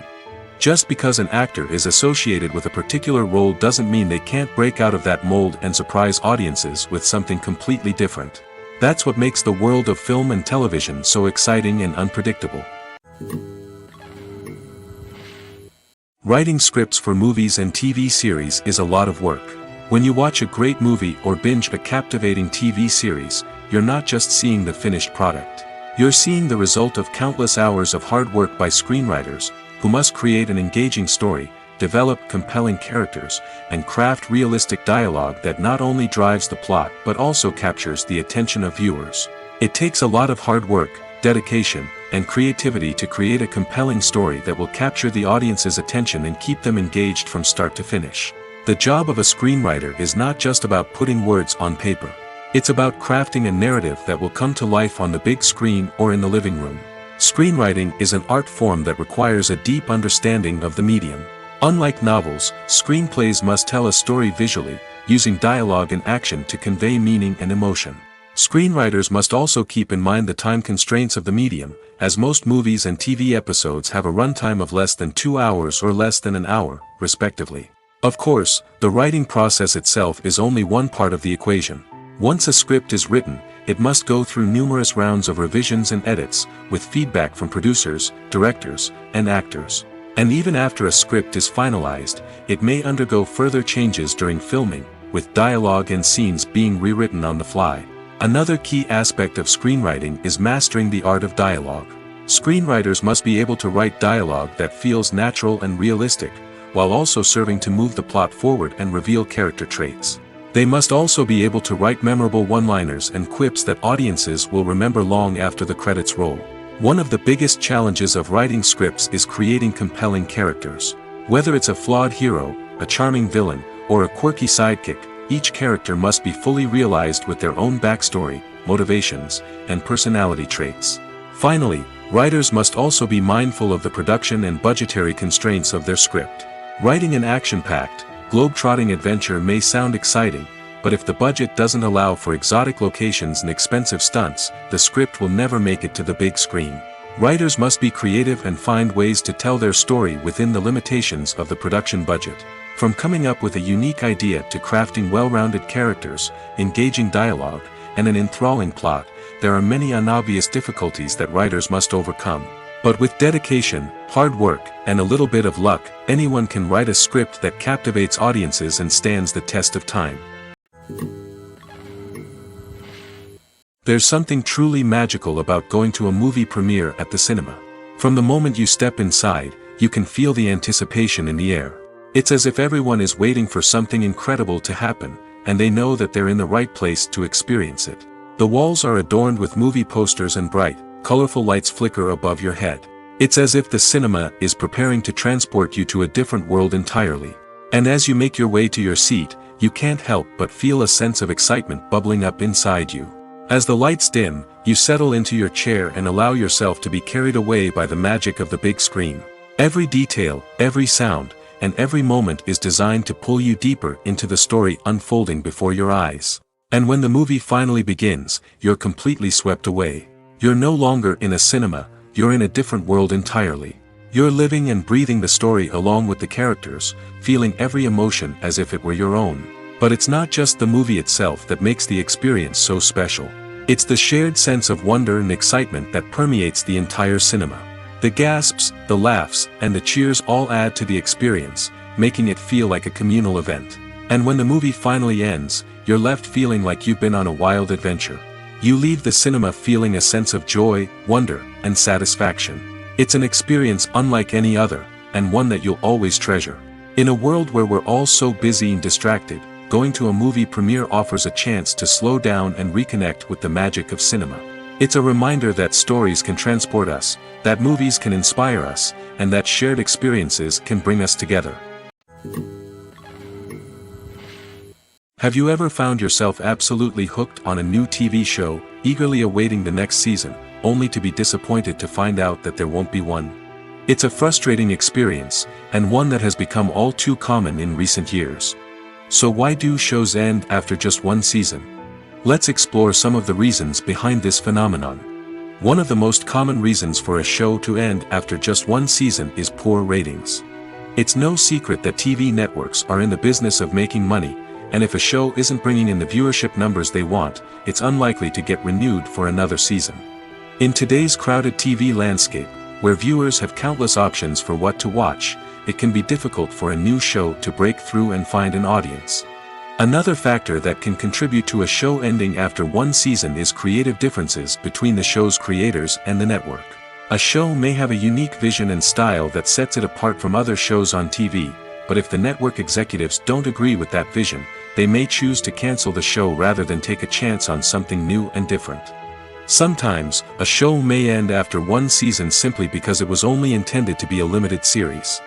Just because an actor is associated with a particular role doesn't mean they can't break out of that mold and surprise audiences with something completely different. That's what makes the world of film and television so exciting and unpredictable. Writing scripts for movies and TV series is a lot of work. When you watch a great movie or binge a captivating TV series, you're not just seeing the finished product. You're seeing the result of countless hours of hard work by screenwriters, who must create an engaging story, develop compelling characters, and craft realistic dialogue that not only drives the plot but also captures the attention of viewers. It takes a lot of hard work, dedication, and creativity to create a compelling story that will capture the audience's attention and keep them engaged from start to finish. The job of a screenwriter is not just about putting words on paper. It's about crafting a narrative that will come to life on the big screen or in the living room. Screenwriting is an art form that requires a deep understanding of the medium. Unlike novels, screenplays must tell a story visually, using dialogue and action to convey meaning and emotion. Screenwriters must also keep in mind the time constraints of the medium, as most movies and TV episodes have a runtime of less than 2 hours or less than an hour, respectively. Of course, the writing process itself is only one part of the equation. Once a script is written, it must go through numerous rounds of revisions and edits, with feedback from producers, directors, and actors. And even after a script is finalized, it may undergo further changes during filming, with dialogue and scenes being rewritten on the fly. Another key aspect of screenwriting is mastering the art of dialogue. Screenwriters must be able to write dialogue that feels natural and realistic, while also serving to move the plot forward and reveal character traits. They must also be able to write memorable one-liners and quips that audiences will remember long after the credits roll. One of the biggest challenges of writing scripts is creating compelling characters. Whether it's a flawed hero, a charming villain, or a quirky sidekick, each character must be fully realized with their own backstory, motivations, and personality traits. Finally, writers must also be mindful of the production and budgetary constraints of their script. Writing an action-packed, globe-trotting adventure may sound exciting, but if the budget doesn't allow for exotic locations and expensive stunts, the script will never make it to the big screen. Writers must be creative and find ways to tell their story within the limitations of the production budget. From coming up with a unique idea to crafting well-rounded characters, engaging dialogue, and an enthralling plot, there are many unobvious difficulties that writers must overcome. But with dedication, hard work, and a little bit of luck, anyone can write a script that captivates audiences and stands the test of time. There's something truly magical about going to a movie premiere at the cinema. From the moment you step inside, you can feel the anticipation in the air. It's as if everyone is waiting for something incredible to happen, and they know that they're in the right place to experience it. The walls are adorned with movie posters and bright, colorful lights flicker above your head. It's as if the cinema is preparing to transport you to a different world entirely. And as you make your way to your seat, you can't help but feel a sense of excitement bubbling up inside you. As the lights dim, you settle into your chair and allow yourself to be carried away by the magic of the big screen. Every detail, every sound, and every moment is designed to pull you deeper into the story unfolding before your eyes. And when the movie finally begins, you're completely swept away. You're no longer in a cinema, you're in a different world entirely. You're living and breathing the story along with the characters, feeling every emotion as if it were your own. But it's not just the movie itself that makes the experience so special. It's the shared sense of wonder and excitement that permeates the entire cinema. The gasps, the laughs, and the cheers all add to the experience, making it feel like a communal event. And when the movie finally ends, you're left feeling like you've been on a wild adventure. You leave the cinema feeling a sense of joy, wonder, and satisfaction. It's an experience unlike any other, and one that you'll always treasure. In a world where we're all so busy and distracted, going to a movie premiere offers a chance to slow down and reconnect with the magic of cinema. It's a reminder that stories can transport us, that movies can inspire us, and that shared experiences can bring us together. Have you ever found yourself absolutely hooked on a new TV show, eagerly awaiting the next season, only to be disappointed to find out that there won't be one? It's a frustrating experience, and one that has become all too common in recent years. So why do shows end after just one season? Let's explore some of the reasons behind this phenomenon. One of the most common reasons for a show to end after just one season is poor ratings. It's no secret that TV networks are in the business of making money, and if a show isn't bringing in the viewership numbers they want, it's unlikely to get renewed for another season. In today's crowded TV landscape, where viewers have countless options for what to watch, it can be difficult for a new show to break through and find an audience. Another factor that can contribute to a show ending after one season is creative differences between the show's creators and the network. A show may have a unique vision and style that sets it apart from other shows on TV, but if the network executives don't agree with that vision, they may choose to cancel the show rather than take a chance on something new and different. Sometimes, a show may end after one season simply because it was only intended to be a limited series.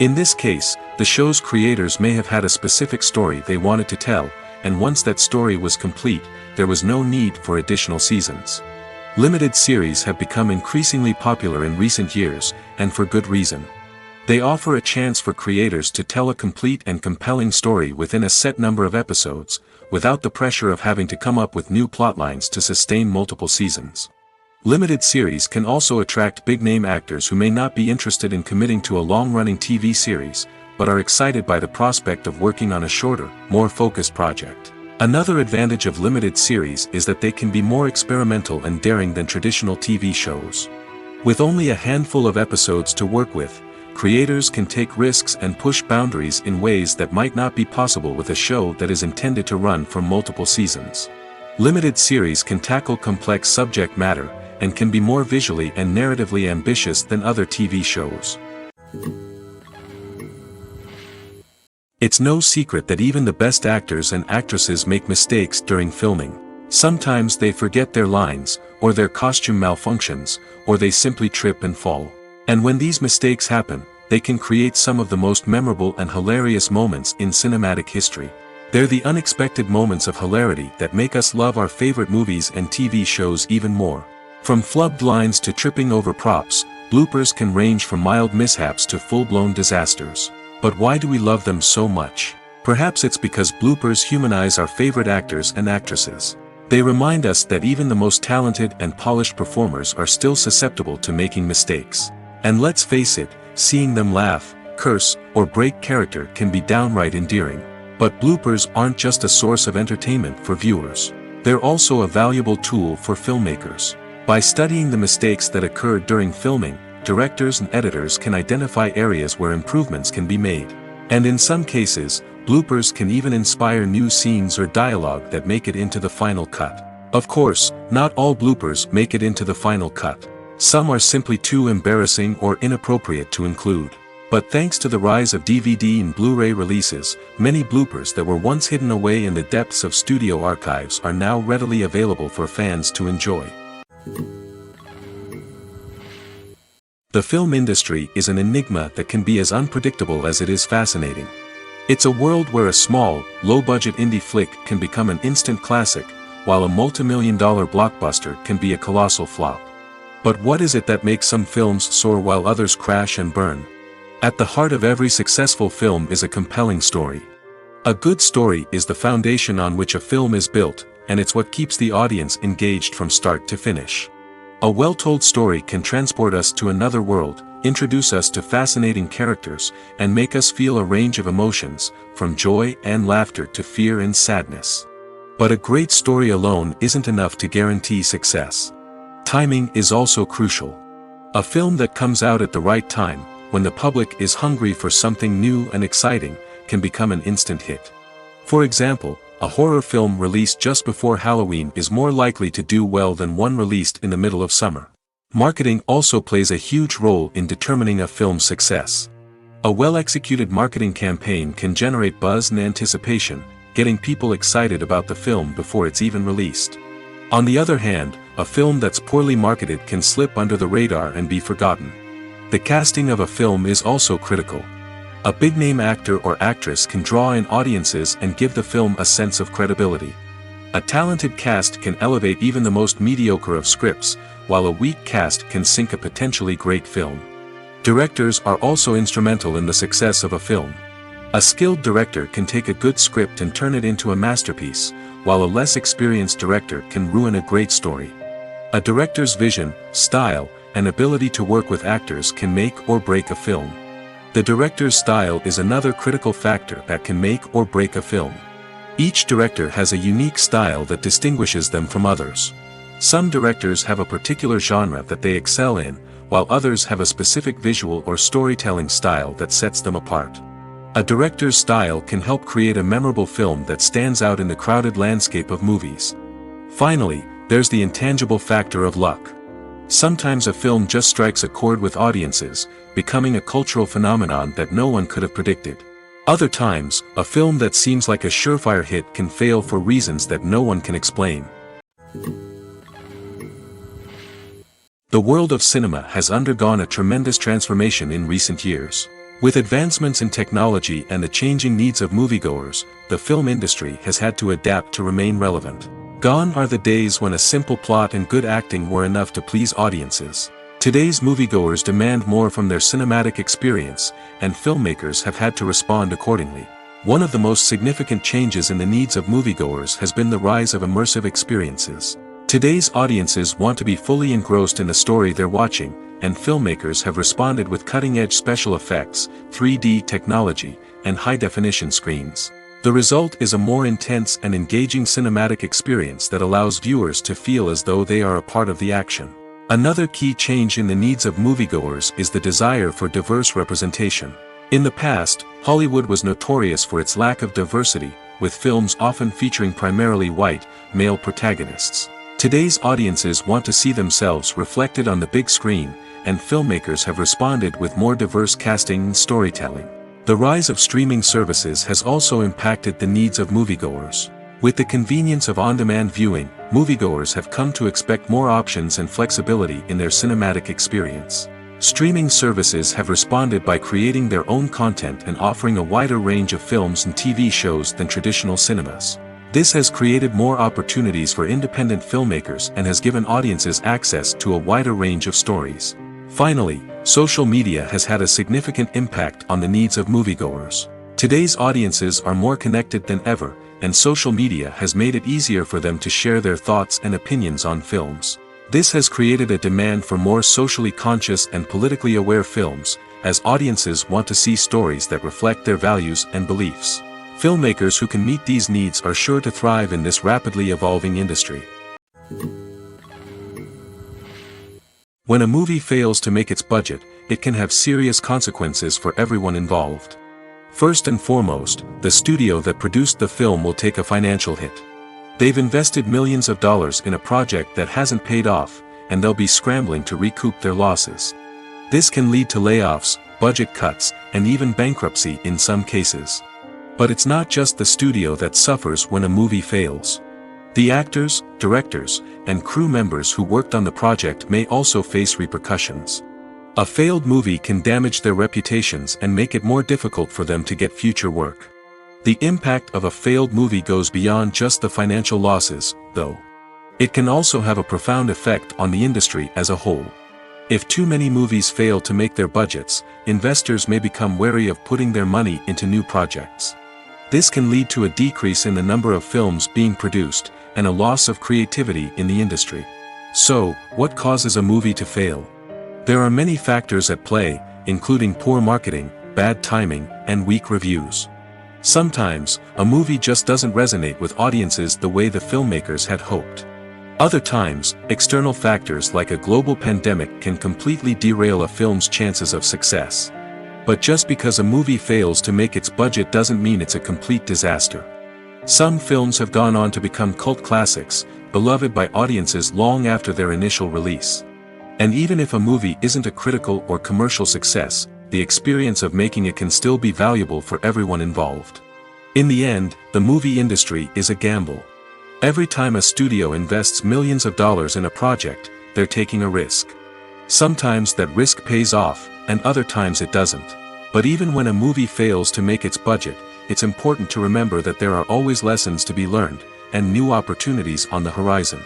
In this case, the show's creators may have had a specific story they wanted to tell, and once that story was complete, there was no need for additional seasons. Limited series have become increasingly popular in recent years, and for good reason. They offer a chance for creators to tell a complete and compelling story within a set number of episodes, without the pressure of having to come up with new plotlines to sustain multiple seasons. Limited series can also attract big-name actors who may not be interested in committing to a long-running TV series, but are excited by the prospect of working on a shorter, more focused project. Another advantage of limited series is that they can be more experimental and daring than traditional TV shows. With only a handful of episodes to work with, creators can take risks and push boundaries in ways that might not be possible with a show that is intended to run for multiple seasons. Limited series can tackle complex subject matter, and can be more visually and narratively ambitious than other TV shows. It's no secret that even the best actors and actresses make mistakes during filming. Sometimes they forget their lines, or their costume malfunctions, or they simply trip and fall. And when these mistakes happen, they can create some of the most memorable and hilarious moments in cinematic history. They're the unexpected moments of hilarity that make us love our favorite movies and TV shows even more. From flubbed lines to tripping over props, bloopers can range from mild mishaps to full-blown disasters. But why do we love them so much? Perhaps it's because bloopers humanize our favorite actors and actresses. They remind us that even the most talented and polished performers are still susceptible to making mistakes. And let's face it, seeing them laugh, curse, or break character can be downright endearing. But bloopers aren't just a source of entertainment for viewers. They're also a valuable tool for filmmakers. By studying the mistakes that occurred during filming, directors and editors can identify areas where improvements can be made. And in some cases, bloopers can even inspire new scenes or dialogue that make it into the final cut. Of course, not all bloopers make it into the final cut. Some are simply too embarrassing or inappropriate to include. But thanks to the rise of DVD and Blu-ray releases, many bloopers that were once hidden away in the depths of studio archives are now readily available for fans to enjoy. The film industry is an enigma that can be as unpredictable as it is fascinating. It's a world where a small, low-budget indie flick can become an instant classic, while a multi-million-dollar blockbuster can be a colossal flop. But what is it that makes some films soar while others crash and burn? At the heart of every successful film is a compelling story. A good story is the foundation on which a film is built, and it's what keeps the audience engaged from start to finish. A well-told story can transport us to another world, introduce us to fascinating characters, and make us feel a range of emotions, from joy and laughter to fear and sadness. But a great story alone isn't enough to guarantee success. Timing is also crucial. A film that comes out at the right time, when the public is hungry for something new and exciting, can become an instant hit. For example, a horror film released just before Halloween is more likely to do well than one released in the middle of summer. Marketing also plays a huge role in determining a film's success. A well-executed marketing campaign can generate buzz and anticipation, getting people excited about the film before it's even released. On the other hand, a film that's poorly marketed can slip under the radar and be forgotten. The casting of a film is also critical. A big-name actor or actress can draw in audiences and give the film a sense of credibility. A talented cast can elevate even the most mediocre of scripts, while a weak cast can sink a potentially great film. Directors are also instrumental in the success of a film. A skilled director can take a good script and turn it into a masterpiece, while a less experienced director can ruin a great story. A director's vision, style, and ability to work with actors can make or break a film. The director's style is another critical factor that can make or break a film. Each director has a unique style that distinguishes them from others. Some directors have a particular genre that they excel in, while others have a specific visual or storytelling style that sets them apart. A director's style can help create a memorable film that stands out in the crowded landscape of movies. Finally, there's the intangible factor of luck. Sometimes a film just strikes a chord with audiences, becoming a cultural phenomenon that no one could have predicted. Other times, a film that seems like a surefire hit can fail for reasons that no one can explain. The world of cinema has undergone a tremendous transformation in recent years. With advancements in technology and the changing needs of moviegoers, the film industry has had to adapt to remain relevant. Gone are the days when a simple plot and good acting were enough to please audiences. Today's moviegoers demand more from their cinematic experience, and filmmakers have had to respond accordingly. One of the most significant changes in the needs of moviegoers has been the rise of immersive experiences. Today's audiences want to be fully engrossed in the story they're watching, and filmmakers have responded with cutting-edge special effects, 3D technology, and high-definition screens. The result is a more intense and engaging cinematic experience that allows viewers to feel as though they are a part of the action. Another key change in the needs of moviegoers is the desire for diverse representation. In the past, Hollywood was notorious for its lack of diversity, with films often featuring primarily white, male protagonists. Today's audiences want to see themselves reflected on the big screen, and filmmakers have responded with more diverse casting and storytelling. The rise of streaming services has also impacted the needs of moviegoers. With the convenience of on-demand viewing, moviegoers have come to expect more options and flexibility in their cinematic experience. Streaming services have responded by creating their own content and offering a wider range of films and TV shows than traditional cinemas. This has created more opportunities for independent filmmakers and has given audiences access to a wider range of stories. Finally, social media has had a significant impact on the needs of moviegoers. Today's audiences are more connected than ever, and social media has made it easier for them to share their thoughts and opinions on films. This has created a demand for more socially conscious and politically aware films, as audiences want to see stories that reflect their values and beliefs. Filmmakers who can meet these needs are sure to thrive in this rapidly evolving industry. When a movie fails to make its budget, it can have serious consequences for everyone involved. First and foremost, the studio that produced the film will take a financial hit. They've invested millions of dollars in a project that hasn't paid off, and they'll be scrambling to recoup their losses. This can lead to layoffs, budget cuts, and even bankruptcy in some cases. But it's not just the studio that suffers when a movie fails. The actors, directors, and crew members who worked on the project may also face repercussions. A failed movie can damage their reputations and make it more difficult for them to get future work. The impact of a failed movie goes beyond just the financial losses, though. It can also have a profound effect on the industry as a whole. If too many movies fail to make their budgets, investors may become wary of putting their money into new projects. This can lead to a decrease in the number of films being produced, and a loss of creativity in the industry. So, what causes a movie to fail? There are many factors at play, including poor marketing, bad timing, and weak reviews. Sometimes, a movie just doesn't resonate with audiences the way the filmmakers had hoped. Other times, external factors like a global pandemic can completely derail a film's chances of success. But just because a movie fails to make its budget doesn't mean it's a complete disaster. Some films have gone on to become cult classics, beloved by audiences long after their initial release. And even if a movie isn't a critical or commercial success, the experience of making it can still be valuable for everyone involved. In the end, the movie industry is a gamble. Every time a studio invests millions of dollars in a project, they're taking a risk. Sometimes that risk pays off, and other times it doesn't. But even when a movie fails to make its budget, it's important to remember that there are always lessons to be learned, and new opportunities on the horizon.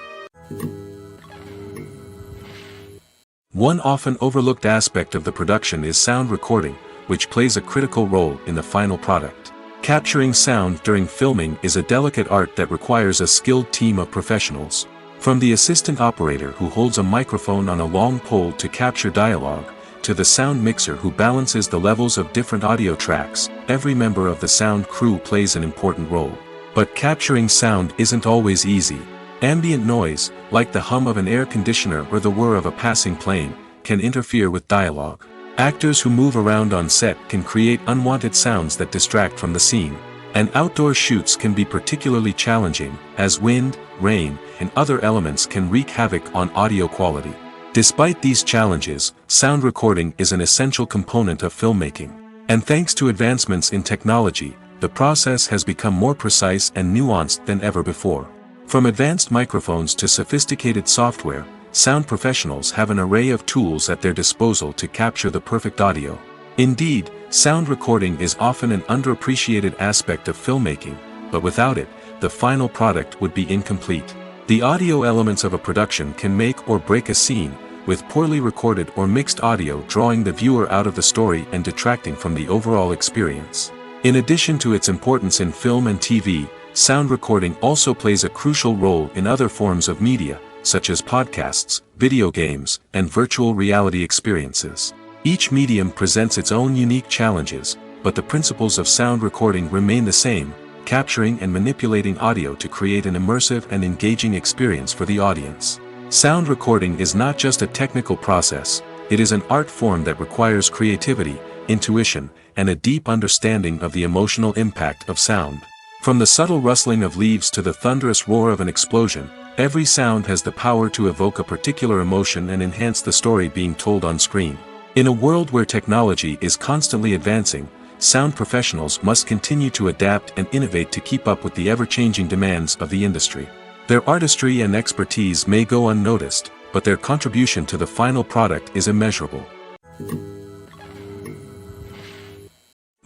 One often overlooked aspect of the production is sound recording, which plays a critical role in the final product. Capturing sound during filming is a delicate art that requires a skilled team of professionals. From the assistant operator who holds a microphone on a long pole to capture dialogue, to the sound mixer who balances the levels of different audio tracks, every member of the sound crew plays an important role. But capturing sound isn't always easy. Ambient noise, like the hum of an air conditioner or the whir of a passing plane, can interfere with dialogue. Actors who move around on set can create unwanted sounds that distract from the scene. And outdoor shoots can be particularly challenging, as wind, rain, and other elements can wreak havoc on audio quality. Despite these challenges, sound recording is an essential component of filmmaking. And thanks to advancements in technology, the process has become more precise and nuanced than ever before. From advanced microphones to sophisticated software, sound professionals have an array of tools at their disposal to capture the perfect audio. Indeed, sound recording is often an underappreciated aspect of filmmaking, but without it, the final product would be incomplete. The audio elements of a production can make or break a scene, with poorly recorded or mixed audio drawing the viewer out of the story and detracting from the overall experience. In addition to its importance in film and TV, sound recording also plays a crucial role in other forms of media, such as podcasts, video games, and virtual reality experiences. Each medium presents its own unique challenges, but the principles of sound recording remain the same, capturing and manipulating audio to create an immersive and engaging experience for the audience. Sound recording is not just a technical process, it is an art form that requires creativity, intuition, and a deep understanding of the emotional impact of sound. From the subtle rustling of leaves to the thunderous roar of an explosion, every sound has the power to evoke a particular emotion and enhance the story being told on screen. In a world where technology is constantly advancing, sound professionals must continue to adapt and innovate to keep up with the ever-changing demands of the industry. Their artistry and expertise may go unnoticed, but their contribution to the final product is immeasurable.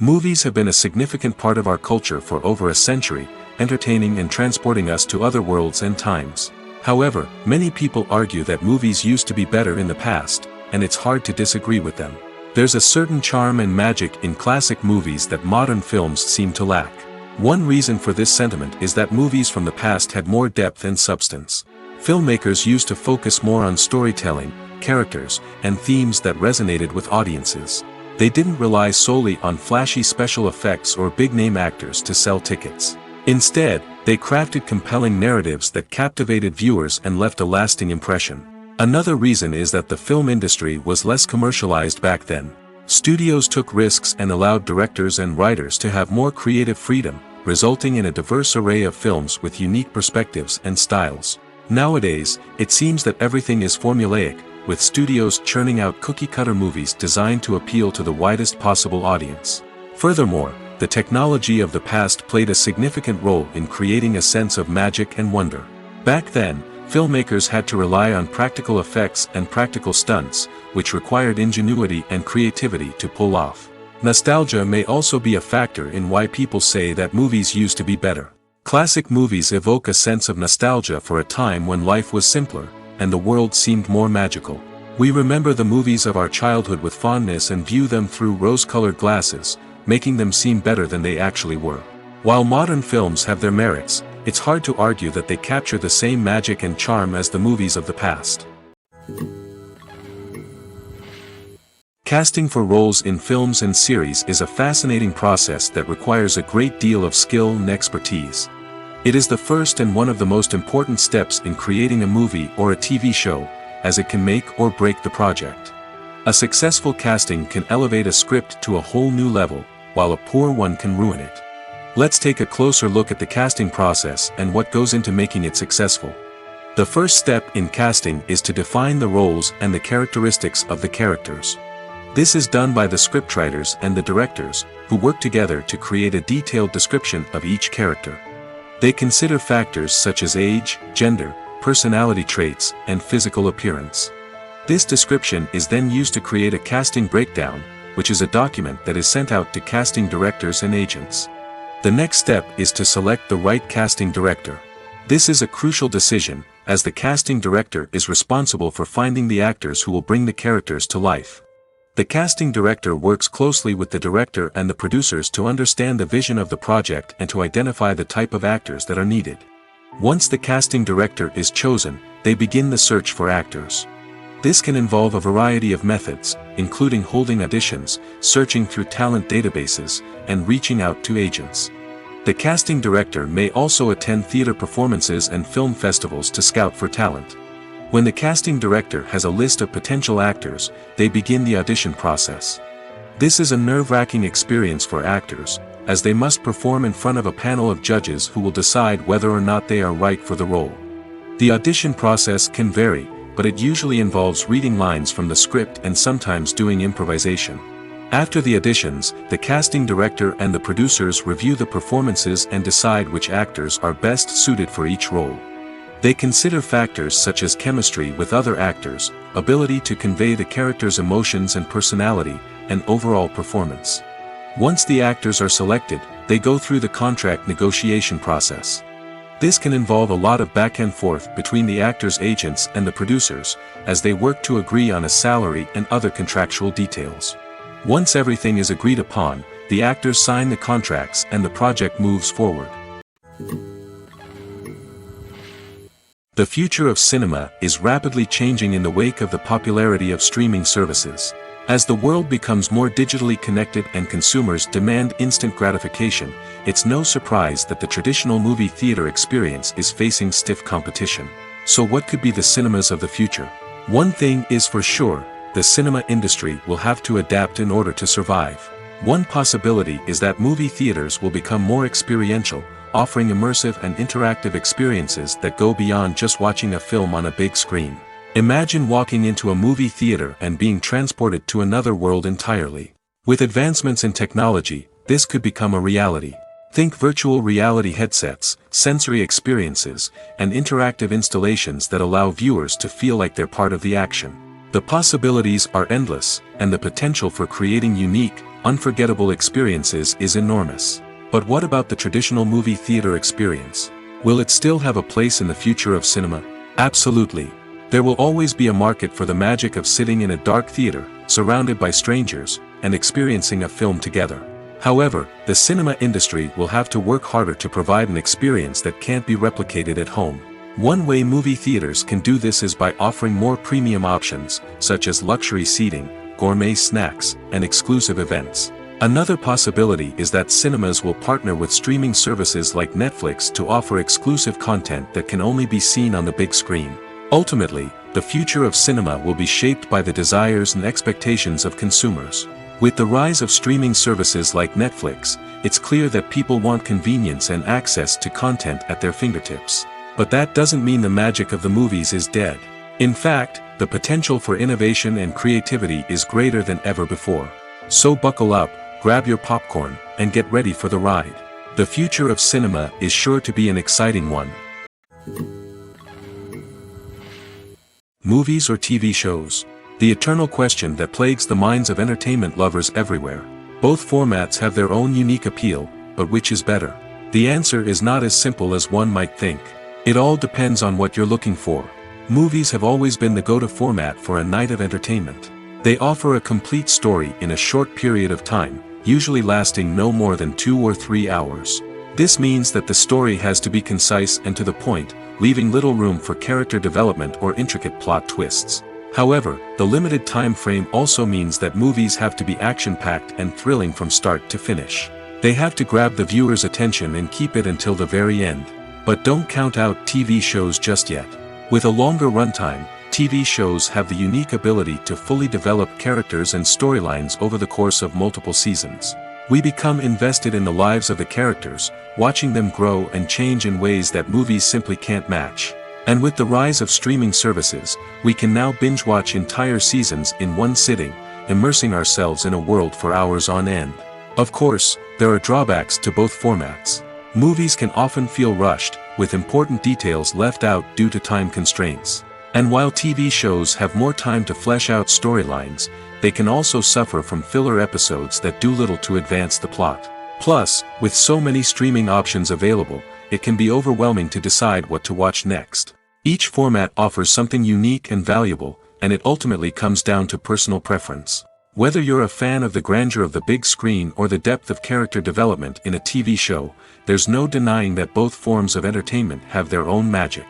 Movies have been a significant part of our culture for over a century, entertaining and transporting us to other worlds and times. However, many people argue that movies used to be better in the past, and it's hard to disagree with them. There's a certain charm and magic in classic movies that modern films seem to lack. One reason for this sentiment is that movies from the past had more depth and substance. Filmmakers used to focus more on storytelling, characters, and themes that resonated with audiences. They didn't rely solely on flashy special effects or big-name actors to sell tickets. Instead, they crafted compelling narratives that captivated viewers and left a lasting impression. Another reason is that the film industry was less commercialized back then. Studios took risks and allowed directors and writers to have more creative freedom, resulting in a diverse array of films with unique perspectives and styles. Nowadays, it seems that everything is formulaic, with studios churning out cookie-cutter movies designed to appeal to the widest possible audience. Furthermore, the technology of the past played a significant role in creating a sense of magic and wonder. Back then, filmmakers had to rely on practical effects and practical stunts, which required ingenuity and creativity to pull off. Nostalgia may also be a factor in why people say that movies used to be better. Classic movies evoke a sense of nostalgia for a time when life was simpler, and the world seemed more magical. We remember the movies of our childhood with fondness and view them through rose-colored glasses, making them seem better than they actually were. While modern films have their merits, it's hard to argue that they capture the same magic and charm as the movies of the past. Casting for roles in films and series is a fascinating process that requires a great deal of skill and expertise. It is the first and one of the most important steps in creating a movie or a TV show, as it can make or break the project. A successful casting can elevate a script to a whole new level, while a poor one can ruin it. Let's take a closer look at the casting process and what goes into making it successful. The first step in casting is to define the roles and the characteristics of the characters. This is done by the scriptwriters and the directors, who work together to create a detailed description of each character. They consider factors such as age, gender, personality traits, and physical appearance. This description is then used to create a casting breakdown, which is a document that is sent out to casting directors and agents. The next step is to select the right casting director. This is a crucial decision, as the casting director is responsible for finding the actors who will bring the characters to life. The casting director works closely with the director and the producers to understand the vision of the project and to identify the type of actors that are needed. Once the casting director is chosen, they begin the search for actors. This can involve a variety of methods, including holding auditions, searching through talent databases, and reaching out to agents. The casting director may also attend theater performances and film festivals to scout for talent. When the casting director has a list of potential actors, they begin the audition process. This is a nerve-wracking experience for actors, as they must perform in front of a panel of judges who will decide whether or not they are right for the role. The audition process can vary, but it usually involves reading lines from the script and sometimes doing improvisation. After the auditions, the casting director and the producers review the performances and decide which actors are best suited for each role. They consider factors such as chemistry with other actors, ability to convey the character's emotions and personality, and overall performance. Once the actors are selected, they go through the contract negotiation process. This can involve a lot of back and forth between the actors' agents and the producers, as they work to agree on a salary and other contractual details. Once everything is agreed upon, the actors sign the contracts and the project moves forward. The future of cinema is rapidly changing in the wake of the popularity of streaming services. As the world becomes more digitally connected and consumers demand instant gratification, it's no surprise that the traditional movie theater experience is facing stiff competition. So what could be the cinemas of the future? One thing is for sure, the cinema industry will have to adapt in order to survive. One possibility is that movie theaters will become more experiential, offering immersive and interactive experiences that go beyond just watching a film on a big screen. Imagine walking into a movie theater and being transported to another world entirely. With advancements in technology, this could become a reality. Think virtual reality headsets, sensory experiences, and interactive installations that allow viewers to feel like they're part of the action. The possibilities are endless, and the potential for creating unique, unforgettable experiences is enormous. But what about the traditional movie theater experience? Will it still have a place in the future of cinema? Absolutely. There will always be a market for the magic of sitting in a dark theater, surrounded by strangers, and experiencing a film together. However, the cinema industry will have to work harder to provide an experience that can't be replicated at home. One way movie theaters can do this is by offering more premium options, such as luxury seating, gourmet snacks, and exclusive events. Another possibility is that cinemas will partner with streaming services like Netflix to offer exclusive content that can only be seen on the big screen. Ultimately, the future of cinema will be shaped by the desires and expectations of consumers. With the rise of streaming services like Netflix, it's clear that people want convenience and access to content at their fingertips. But that doesn't mean the magic of the movies is dead. In fact, the potential for innovation and creativity is greater than ever before. So buckle up, grab your popcorn, and get ready for the ride. The future of cinema is sure to be an exciting one. Movies or TV shows? The eternal question that plagues the minds of entertainment lovers everywhere. Both formats have their own unique appeal, but which is better? The answer is not as simple as one might think. It all depends on what you're looking for. Movies have always been the go-to format for a night of entertainment. They offer a complete story in a short period of time, usually lasting no more than 2 or 3 hours. This means that the story has to be concise and to the point, leaving little room for character development or intricate plot twists. However, the limited time frame also means that movies have to be action-packed and thrilling from start to finish. They have to grab the viewer's attention and keep it until the very end. But don't count out TV shows just yet. With a longer runtime, TV shows have the unique ability to fully develop characters and storylines over the course of multiple seasons. We become invested in the lives of the characters, watching them grow and change in ways that movies simply can't match. And with the rise of streaming services, we can now binge-watch entire seasons in one sitting, immersing ourselves in a world for hours on end. Of course, there are drawbacks to both formats. Movies can often feel rushed, with important details left out due to time constraints. And while TV shows have more time to flesh out storylines, they can also suffer from filler episodes that do little to advance the plot. Plus, with so many streaming options available, it can be overwhelming to decide what to watch next. Each format offers something unique and valuable, and it ultimately comes down to personal preference. Whether you're a fan of the grandeur of the big screen or the depth of character development in a TV show, there's no denying that both forms of entertainment have their own magic.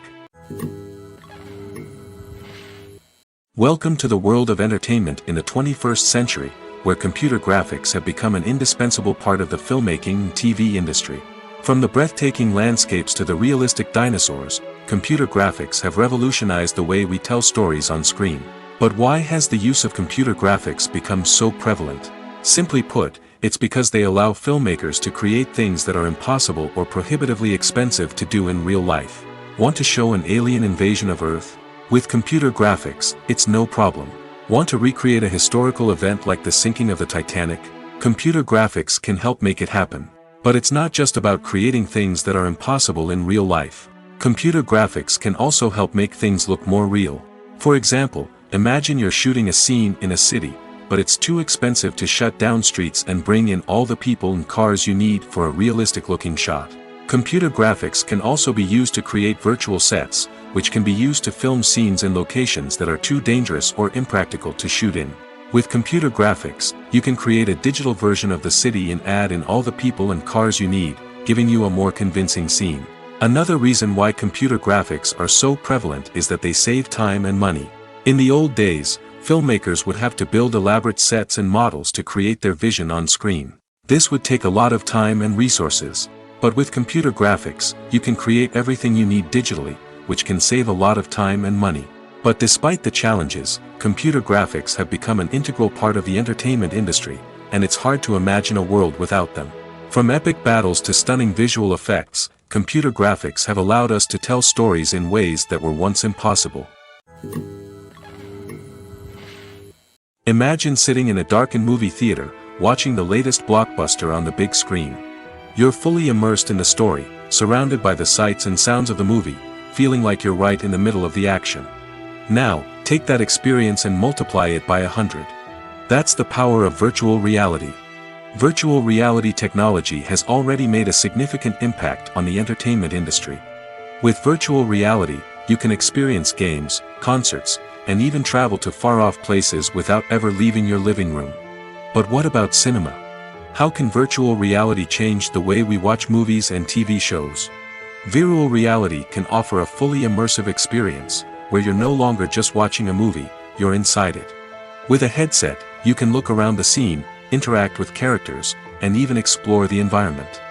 Welcome to the world of entertainment in the 21st century, where computer graphics have become an indispensable part of the filmmaking and TV industry. From the breathtaking landscapes to the realistic dinosaurs, computer graphics have revolutionized the way we tell stories on screen. But why has the use of computer graphics become so prevalent? Simply put, it's because they allow filmmakers to create things that are impossible or prohibitively expensive to do in real life. Want to show an alien invasion of Earth? With computer graphics, it's no problem. Want to recreate a historical event like the sinking of the Titanic? Computer graphics can help make it happen. But it's not just about creating things that are impossible in real life. Computer graphics can also help make things look more real. For example, imagine you're shooting a scene in a city, but it's too expensive to shut down streets and bring in all the people and cars you need for a realistic-looking shot. Computer graphics can also be used to create virtual sets, which can be used to film scenes in locations that are too dangerous or impractical to shoot in. With computer graphics, you can create a digital version of the city and add in all the people and cars you need, giving you a more convincing scene. Another reason why computer graphics are so prevalent is that they save time and money. In the old days, filmmakers would have to build elaborate sets and models to create their vision on screen. This would take a lot of time and resources. But with computer graphics, you can create everything you need digitally, which can save a lot of time and money. But despite the challenges, computer graphics have become an integral part of the entertainment industry, and it's hard to imagine a world without them. From epic battles to stunning visual effects, computer graphics have allowed us to tell stories in ways that were once impossible. Imagine sitting in a darkened movie theater, watching the latest blockbuster on the big screen. You're fully immersed in the story, surrounded by the sights and sounds of the movie, feeling like you're right in the middle of the action. Now, take that experience and multiply it by 100. That's the power of virtual reality. Virtual reality technology has already made a significant impact on the entertainment industry. With virtual reality, you can experience games, concerts, and even travel to far-off places without ever leaving your living room. But what about cinema? How can virtual reality change the way we watch movies and TV shows? Virtual reality can offer a fully immersive experience, where you're no longer just watching a movie, you're inside it. With a headset, you can look around the scene, interact with characters, and even explore the environment.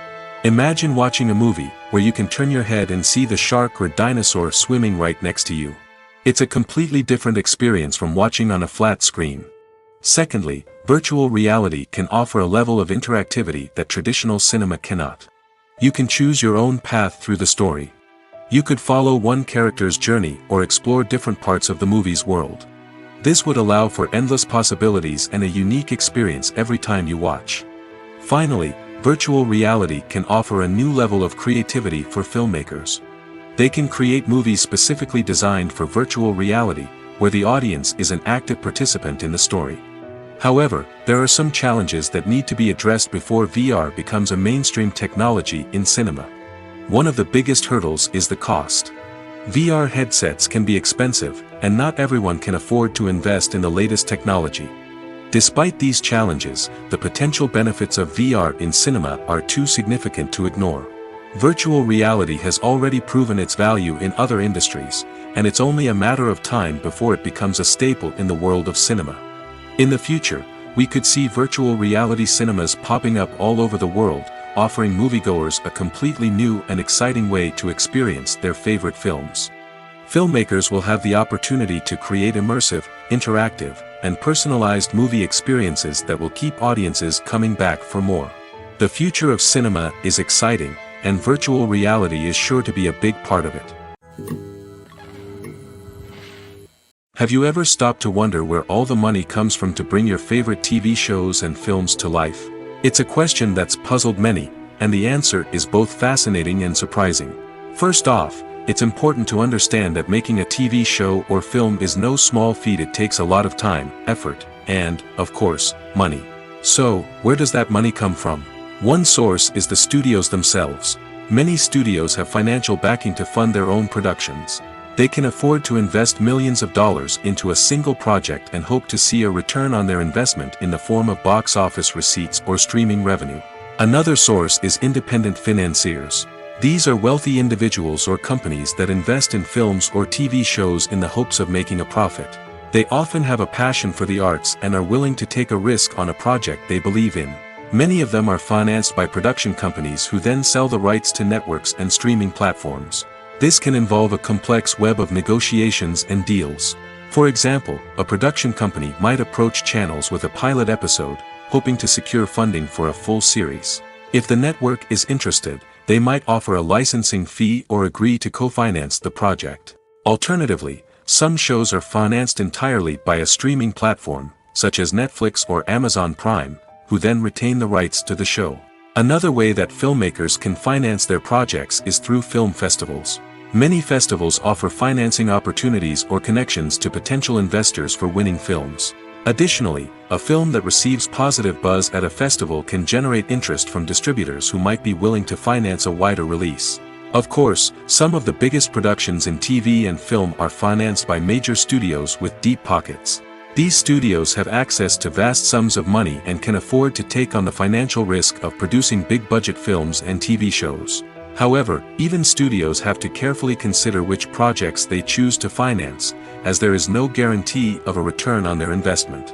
Imagine watching a movie where you can turn your head and see the shark or dinosaur swimming right next to you. It's a completely different experience from watching on a flat screen. Secondly, virtual reality can offer a level of interactivity that traditional cinema cannot. You can choose your own path through the story. You could follow one character's journey or explore different parts of the movie's world. This would allow for endless possibilities and a unique experience every time you watch. Finally, virtual reality can offer a new level of creativity for filmmakers. They can create movies specifically designed for virtual reality, where the audience is an active participant in the story. However, there are some challenges that need to be addressed before VR becomes a mainstream technology in cinema. One of the biggest hurdles is the cost. VR headsets can be expensive, and not everyone can afford to invest in the latest technology. Despite these challenges, the potential benefits of VR in cinema are too significant to ignore. Virtual reality has already proven its value in other industries, and it's only a matter of time before it becomes a staple in the world of cinema. In the future, we could see virtual reality cinemas popping up all over the world, offering moviegoers a completely new and exciting way to experience their favorite films. Filmmakers will have the opportunity to create immersive, interactive, and personalized movie experiences that will keep audiences coming back for more. The future of cinema is exciting, and virtual reality is sure to be a big part of it. Have you ever stopped to wonder where all the money comes from to bring your favorite TV shows and films to life? It's a question that's puzzled many, and the answer is both fascinating and surprising. First off, it's important to understand that making a TV show or film is no small feat. It takes a lot of time, effort, and, of course, money. So, where does that money come from? One source is the studios themselves. Many studios have financial backing to fund their own productions. They can afford to invest millions of dollars into a single project and hope to see a return on their investment in the form of box office receipts or streaming revenue. Another source is independent financiers. These are wealthy individuals or companies that invest in films or TV shows in the hopes of making a profit. They often have a passion for the arts and are willing to take a risk on a project they believe in. Many of them are financed by production companies who then sell the rights to networks and streaming platforms. This can involve a complex web of negotiations and deals. For example, a production company might approach channels with a pilot episode, hoping to secure funding for a full series. If the network is interested, they might offer a licensing fee or agree to co-finance the project. Alternatively, some shows are financed entirely by a streaming platform, such as Netflix or Amazon Prime, who then retain the rights to the show. Another way that filmmakers can finance their projects is through film festivals. Many festivals offer financing opportunities or connections to potential investors for winning films. Additionally, a film that receives positive buzz at a festival can generate interest from distributors who might be willing to finance a wider release. Of course, some of the biggest productions in TV and film are financed by major studios with deep pockets. These studios have access to vast sums of money and can afford to take on the financial risk of producing big-budget films and TV shows. However, even studios have to carefully consider which projects they choose to finance, as there is no guarantee of a return on their investment.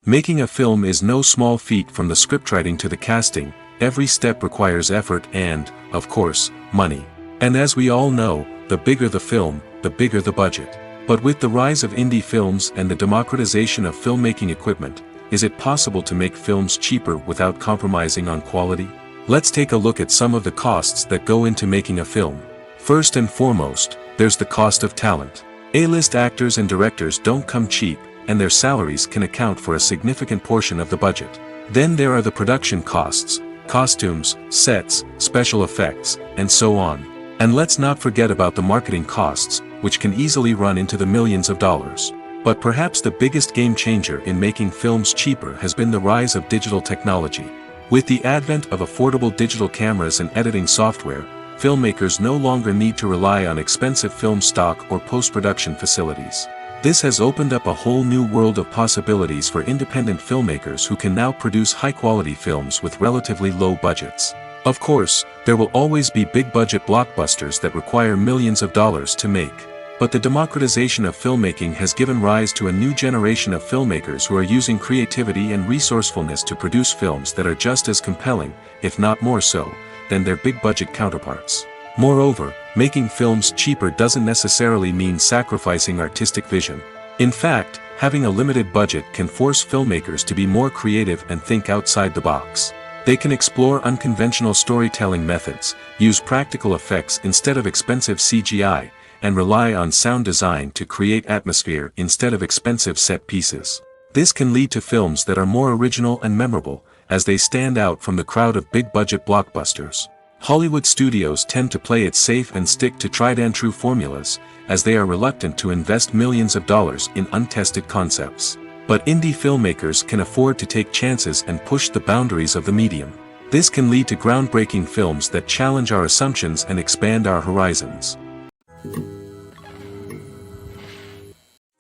Making a film is no small feat. From the scriptwriting to the casting, every step requires effort and, of course, money. And as we all know, the bigger the film, the bigger the budget. But with the rise of indie films and the democratization of filmmaking equipment, is it possible to make films cheaper without compromising on quality? Let's take a look at some of the costs that go into making a film. First and foremost, there's the cost of talent. A-list actors and directors don't come cheap, and their salaries can account for a significant portion of the budget. Then there are the production costs, costumes, sets, special effects, and so on. And let's not forget about the marketing costs, which can easily run into the millions of dollars. But perhaps the biggest game changer in making films cheaper has been the rise of digital technology. With the advent of affordable digital cameras and editing software, filmmakers no longer need to rely on expensive film stock or post-production facilities. This has opened up a whole new world of possibilities for independent filmmakers who can now produce high-quality films with relatively low budgets. Of course, there will always be big-budget blockbusters that require millions of dollars to make. But the democratization of filmmaking has given rise to a new generation of filmmakers who are using creativity and resourcefulness to produce films that are just as compelling, if not more so, than their big-budget counterparts. Moreover, making films cheaper doesn't necessarily mean sacrificing artistic vision. In fact, having a limited budget can force filmmakers to be more creative and think outside the box. They can explore unconventional storytelling methods, use practical effects instead of expensive CGI, and rely on sound design to create atmosphere instead of expensive set pieces. This can lead to films that are more original and memorable, as they stand out from the crowd of big-budget blockbusters. Hollywood studios tend to play it safe and stick to tried-and-true formulas, as they are reluctant to invest millions of dollars in untested concepts. But indie filmmakers can afford to take chances and push the boundaries of the medium. This can lead to groundbreaking films that challenge our assumptions and expand our horizons.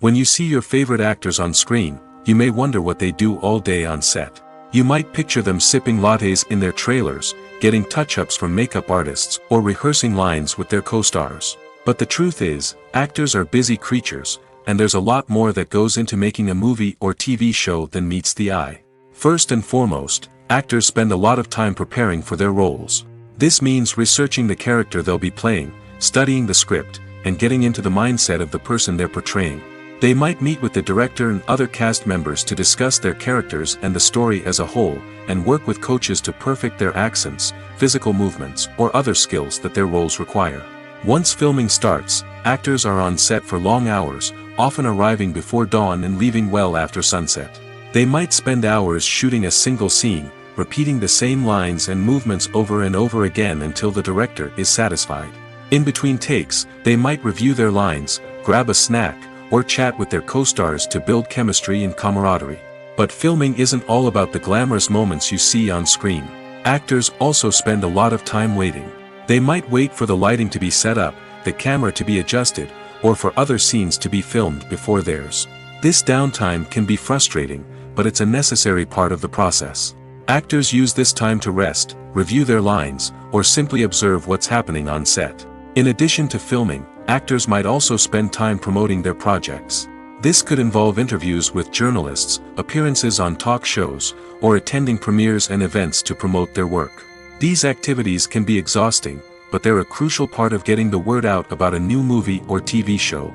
When you see your favorite actors on screen, you may wonder what they do all day on set. You might picture them sipping lattes in their trailers, getting touch-ups from makeup artists, or rehearsing lines with their co-stars. But the truth is, actors are busy creatures, and there's a lot more that goes into making a movie or TV show than meets the eye. First and foremost, actors spend a lot of time preparing for their roles. This means researching the character they'll be playing, studying the script, and getting into the mindset of the person they're portraying. They might meet with the director and other cast members to discuss their characters and the story as a whole, and work with coaches to perfect their accents, physical movements, or other skills that their roles require. Once filming starts, actors are on set for long hours, often arriving before dawn and leaving well after sunset. They might spend hours shooting a single scene, repeating the same lines and movements over and over again until the director is satisfied. In between takes, they might review their lines, grab a snack, or chat with their co-stars to build chemistry and camaraderie. But filming isn't all about the glamorous moments you see on screen. Actors also spend a lot of time waiting. They might wait for the lighting to be set up, the camera to be adjusted, or for other scenes to be filmed before theirs. This downtime can be frustrating, but it's a necessary part of the process. Actors use this time to rest, review their lines, or simply observe what's happening on set. In addition to filming, actors might also spend time promoting their projects. This could involve interviews with journalists, appearances on talk shows, or attending premieres and events to promote their work. These activities can be exhausting, but they're a crucial part of getting the word out about a new movie or TV show.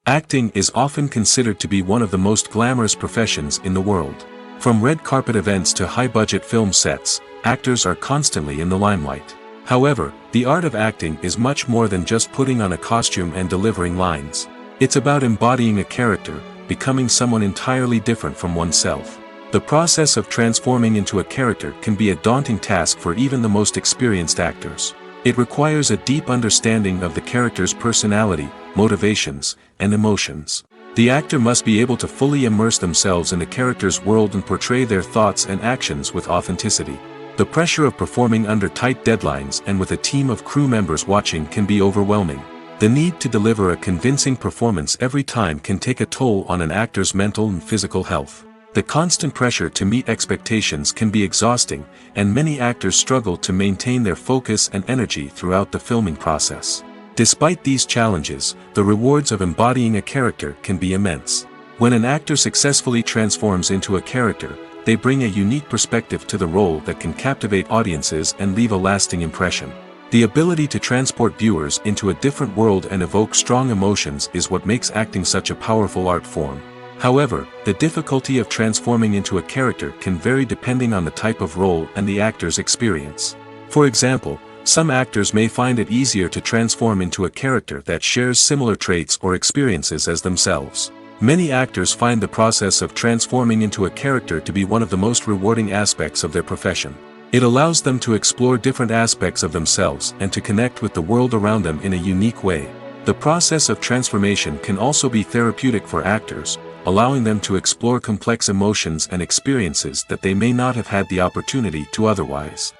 Acting is often considered to be one of the most glamorous professions in the world. From red carpet events to high-budget film sets, actors are constantly in the limelight. However, the art of acting is much more than just putting on a costume and delivering lines. It's about embodying a character, becoming someone entirely different from oneself. The process of transforming into a character can be a daunting task for even the most experienced actors. It requires a deep understanding of the character's personality, motivations, and emotions. The actor must be able to fully immerse themselves in the character's world and portray their thoughts and actions with authenticity. The pressure of performing under tight deadlines and with a team of crew members watching can be overwhelming. The need to deliver a convincing performance every time can take a toll on an actor's mental and physical health. The constant pressure to meet expectations can be exhausting, and many actors struggle to maintain their focus and energy throughout the filming process. Despite these challenges, the rewards of embodying a character can be immense. When an actor successfully transforms into a character, they bring a unique perspective to the role that can captivate audiences and leave a lasting impression. The ability to transport viewers into a different world and evoke strong emotions is what makes acting such a powerful art form. However, the difficulty of transforming into a character can vary depending on the type of role and the actor's experience. For example, some actors may find it easier to transform into a character that shares similar traits or experiences as themselves. Many actors find the process of transforming into a character to be one of the most rewarding aspects of their profession. It allows them to explore different aspects of themselves and to connect with the world around them in a unique way. The process of transformation can also be therapeutic for actors, allowing them to explore complex emotions and experiences that they may not have had the opportunity to otherwise.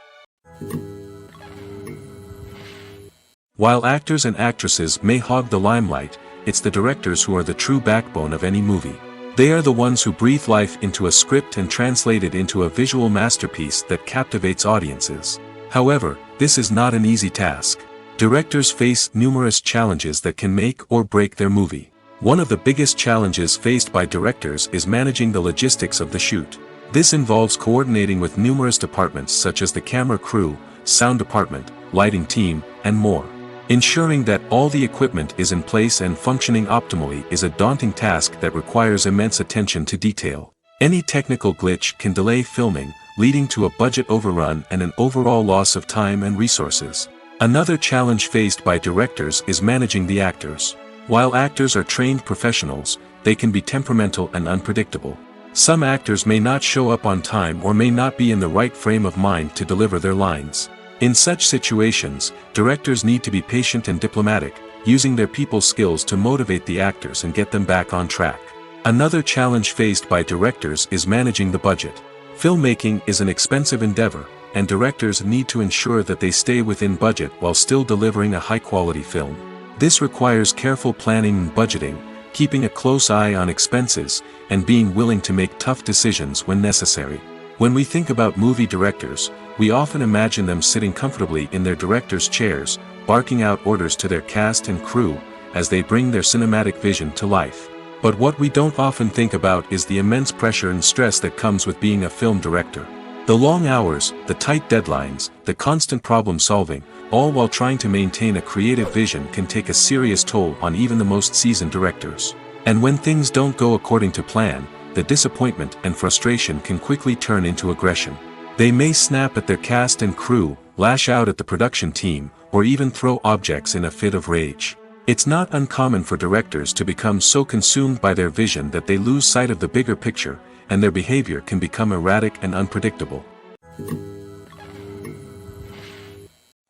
While actors and actresses may hog the limelight, it's the directors who are the true backbone of any movie. They are the ones who breathe life into a script and translate it into a visual masterpiece that captivates audiences. However, this is not an easy task. Directors face numerous challenges that can make or break their movie. One of the biggest challenges faced by directors is managing the logistics of the shoot. This involves coordinating with numerous departments such as the camera crew, sound department, lighting team, and more. Ensuring that all the equipment is in place and functioning optimally is a daunting task that requires immense attention to detail. Any technical glitch can delay filming, leading to a budget overrun and an overall loss of time and resources. Another challenge faced by directors is managing the actors. While actors are trained professionals, they can be temperamental and unpredictable. Some actors may not show up on time or may not be in the right frame of mind to deliver their lines. In such situations, directors need to be patient and diplomatic, using their people skills to motivate the actors and get them back on track. Another challenge faced by directors is managing the budget. Filmmaking is an expensive endeavor, and directors need to ensure that they stay within budget while still delivering a high-quality film. This requires careful planning and budgeting, keeping a close eye on expenses, and being willing to make tough decisions when necessary. When we think about movie directors, we often imagine them sitting comfortably in their director's chairs, barking out orders to their cast and crew, as they bring their cinematic vision to life. But what we don't often think about is the immense pressure and stress that comes with being a film director. The long hours, the tight deadlines, the constant problem solving, all while trying to maintain a creative vision can take a serious toll on even the most seasoned directors. And when things don't go according to plan, the disappointment and frustration can quickly turn into aggression. They may snap at their cast and crew, lash out at the production team, or even throw objects in a fit of rage. It's not uncommon for directors to become so consumed by their vision that they lose sight of the bigger picture, and their behavior can become erratic and unpredictable.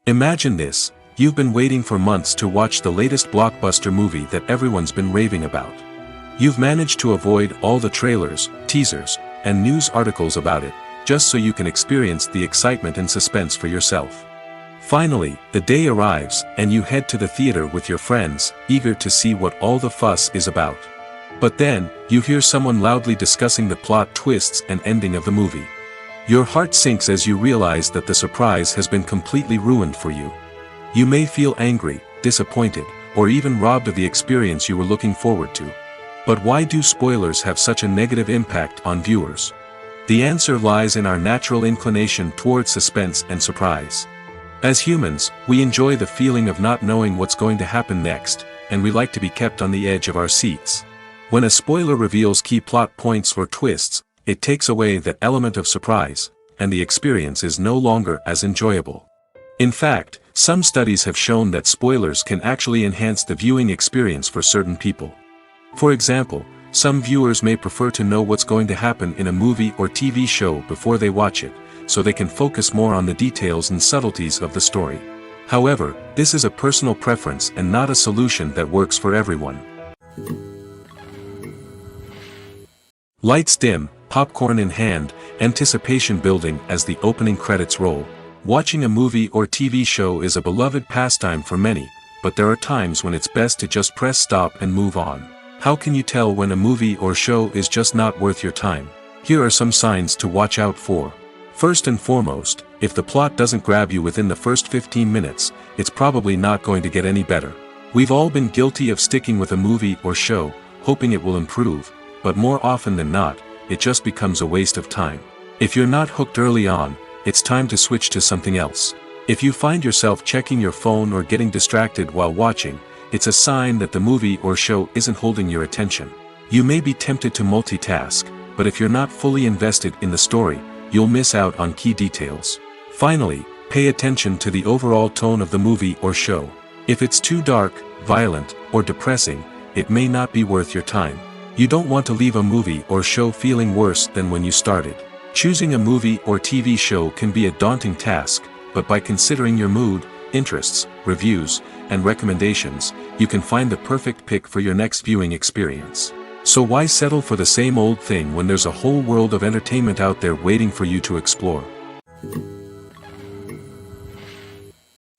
Imagine this: you've been waiting for months to watch the latest blockbuster movie that everyone's been raving about. You've managed to avoid all the trailers, teasers, and news articles about it, just so you can experience the excitement and suspense for yourself. Finally, the day arrives, and you head to the theater with your friends, eager to see what all the fuss is about. But then, you hear someone loudly discussing the plot twists and ending of the movie. Your heart sinks as you realize that the surprise has been completely ruined for you. You may feel angry, disappointed, or even robbed of the experience you were looking forward to. But why do spoilers have such a negative impact on viewers? The answer lies in our natural inclination toward suspense and surprise. As humans, we enjoy the feeling of not knowing what's going to happen next, and we like to be kept on the edge of our seats. When a spoiler reveals key plot points or twists, it takes away that element of surprise, and the experience is no longer as enjoyable. In fact, some studies have shown that spoilers can actually enhance the viewing experience for certain people. For example, some viewers may prefer to know what's going to happen in a movie or TV show before they watch it, so they can focus more on the details and subtleties of the story. However, this is a personal preference and not a solution that works for everyone. Lights dim, popcorn in hand, anticipation building as the opening credits roll. Watching a movie or TV show is a beloved pastime for many, but there are times when it's best to just press stop and move on. How can you tell when a movie or show is just not worth your time? Here are some signs to watch out for. First and foremost, if the plot doesn't grab you within the first 15 minutes, it's probably not going to get any better. We've all been guilty of sticking with a movie or show, hoping it will improve, but more often than not, it just becomes a waste of time. If you're not hooked early on, it's time to switch to something else. If you find yourself checking your phone or getting distracted while watching, it's a sign that the movie or show isn't holding your attention. You may be tempted to multitask, but if you're not fully invested in the story, you'll miss out on key details. Finally, pay attention to the overall tone of the movie or show. If it's too dark, violent, or depressing, it may not be worth your time. You don't want to leave a movie or show feeling worse than when you started. Choosing a movie or TV show can be a daunting task, but by considering your mood, interests, reviews, and recommendations, you can find the perfect pick for your next viewing experience. So why settle for the same old thing when there's a whole world of entertainment out there waiting for you to explore?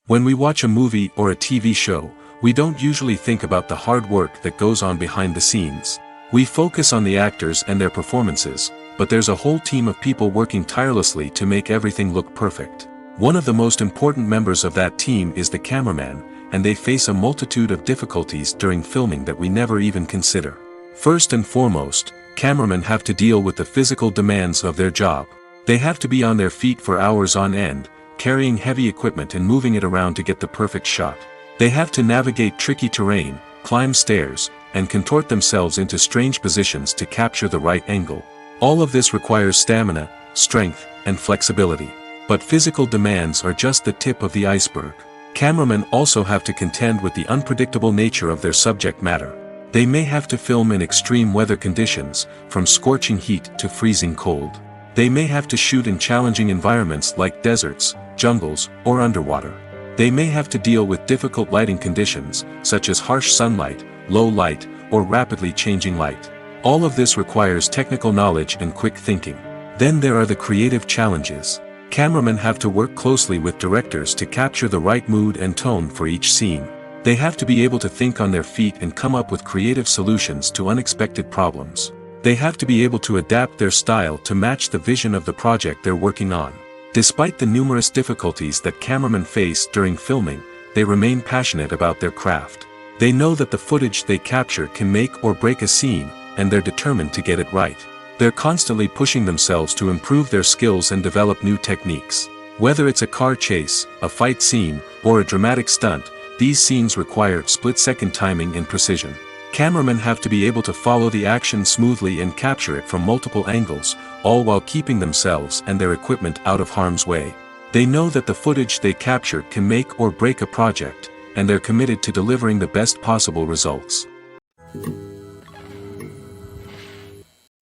When we watch a movie or a TV show, we don't usually think about the hard work that goes on behind the scenes. We focus on the actors and their performances, but there's a whole team of people working tirelessly to make everything look perfect. One of the most important members of that team is the cameraman, and they face a multitude of difficulties during filming that we never even consider. First and foremost, cameramen have to deal with the physical demands of their job. They have to be on their feet for hours on end, carrying heavy equipment and moving it around to get the perfect shot. They have to navigate tricky terrain, climb stairs, and contort themselves into strange positions to capture the right angle. All of this requires stamina, strength, and flexibility. But physical demands are just the tip of the iceberg. Cameramen also have to contend with the unpredictable nature of their subject matter. They may have to film in extreme weather conditions, from scorching heat to freezing cold. They may have to shoot in challenging environments like deserts, jungles, or underwater. They may have to deal with difficult lighting conditions, such as harsh sunlight, low light, or rapidly changing light. All of this requires technical knowledge and quick thinking. Then there are the creative challenges. Cameramen have to work closely with directors to capture the right mood and tone for each scene. They have to be able to think on their feet and come up with creative solutions to unexpected problems. They have to be able to adapt their style to match the vision of the project they're working on. Despite the numerous difficulties that cameramen face during filming, they remain passionate about their craft. They know that the footage they capture can make or break a scene, and they're determined to get it right. They're constantly pushing themselves to improve their skills and develop new techniques. Whether it's a car chase, a fight scene, or a dramatic stunt, these scenes require split-second timing and precision. Cameramen have to be able to follow the action smoothly and capture it from multiple angles, all while keeping themselves and their equipment out of harm's way. They know that the footage they capture can make or break a project, and they're committed to delivering the best possible results.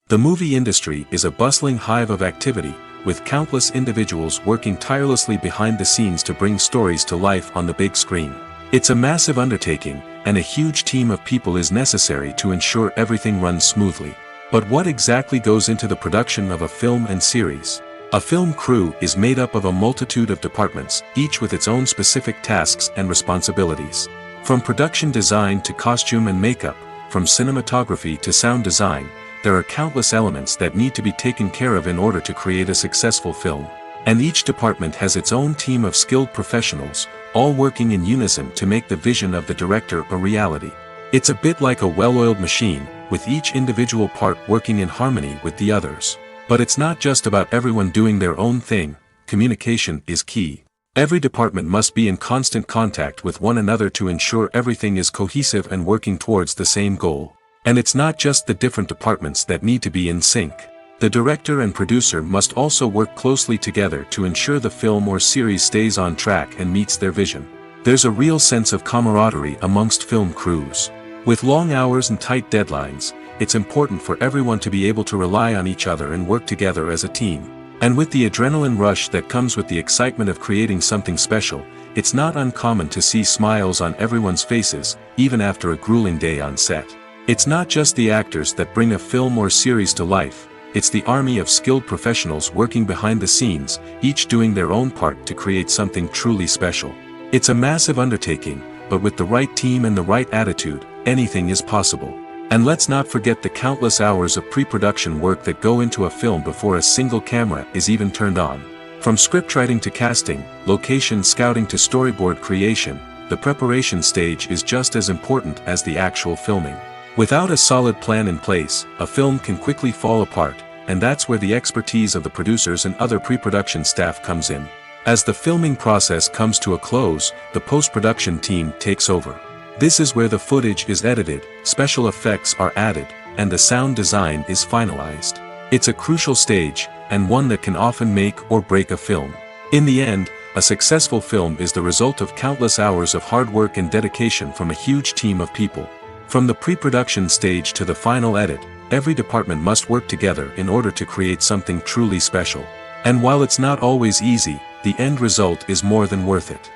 The movie industry is a bustling hive of activity, with countless individuals working tirelessly behind the scenes to bring stories to life on the big screen. It's a massive undertaking, and a huge team of people is necessary to ensure everything runs smoothly. But what exactly goes into the production of a film and series? A film crew is made up of a multitude of departments, each with its own specific tasks and responsibilities. From production design to costume and makeup, from cinematography to sound design, there are countless elements that need to be taken care of in order to create a successful film. And each department has its own team of skilled professionals, all working in unison to make the vision of the director a reality. It's a bit like a well-oiled machine, with each individual part working in harmony with the others. But it's not just about everyone doing their own thing. Communication is key. Every department must be in constant contact with one another to ensure everything is cohesive and working towards the same goal. And it's not just the different departments that need to be in sync. The director and producer must also work closely together to ensure the film or series stays on track and meets their vision. There's a real sense of camaraderie amongst film crews. With long hours and tight deadlines, it's important for everyone to be able to rely on each other and work together as a team. And with the adrenaline rush that comes with the excitement of creating something special, it's not uncommon to see smiles on everyone's faces, even after a grueling day on set. It's not just the actors that bring a film or series to life. It's the army of skilled professionals working behind the scenes, each doing their own part to create something truly special. It's a massive undertaking, but with the right team and the right attitude, anything is possible. And let's not forget the countless hours of pre-production work that go into a film before a single camera is even turned on. From scriptwriting to casting, location scouting to storyboard creation, the preparation stage is just as important as the actual filming. Without a solid plan in place, a film can quickly fall apart, and that's where the expertise of the producers and other pre-production staff comes in. As the filming process comes to a close, the post-production team takes over. This is where the footage is edited, special effects are added, and the sound design is finalized. It's a crucial stage, and one that can often make or break a film. In the end, a successful film is the result of countless hours of hard work and dedication from a huge team of people. From the pre-production stage to the final edit, every department must work together in order to create something truly special. And while it's not always easy, the end result is more than worth it.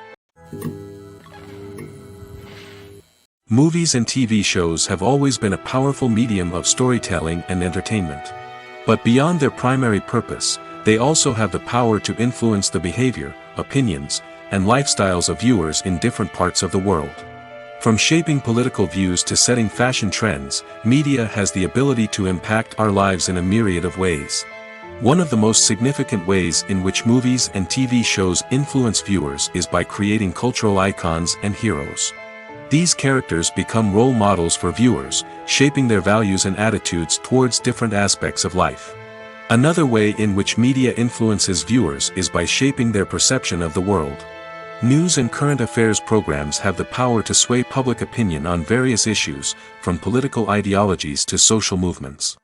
Movies and TV shows have always been a powerful medium of storytelling and entertainment. But beyond their primary purpose, they also have the power to influence the behavior, opinions, and lifestyles of viewers in different parts of the world. From shaping political views to setting fashion trends, media has the ability to impact our lives in a myriad of ways. One of the most significant ways in which movies and TV shows influence viewers is by creating cultural icons and heroes. These characters become role models for viewers, shaping their values and attitudes towards different aspects of life. Another way in which media influences viewers is by shaping their perception of the world. News and current affairs programs have the power to sway public opinion on various issues, from political ideologies to social movements.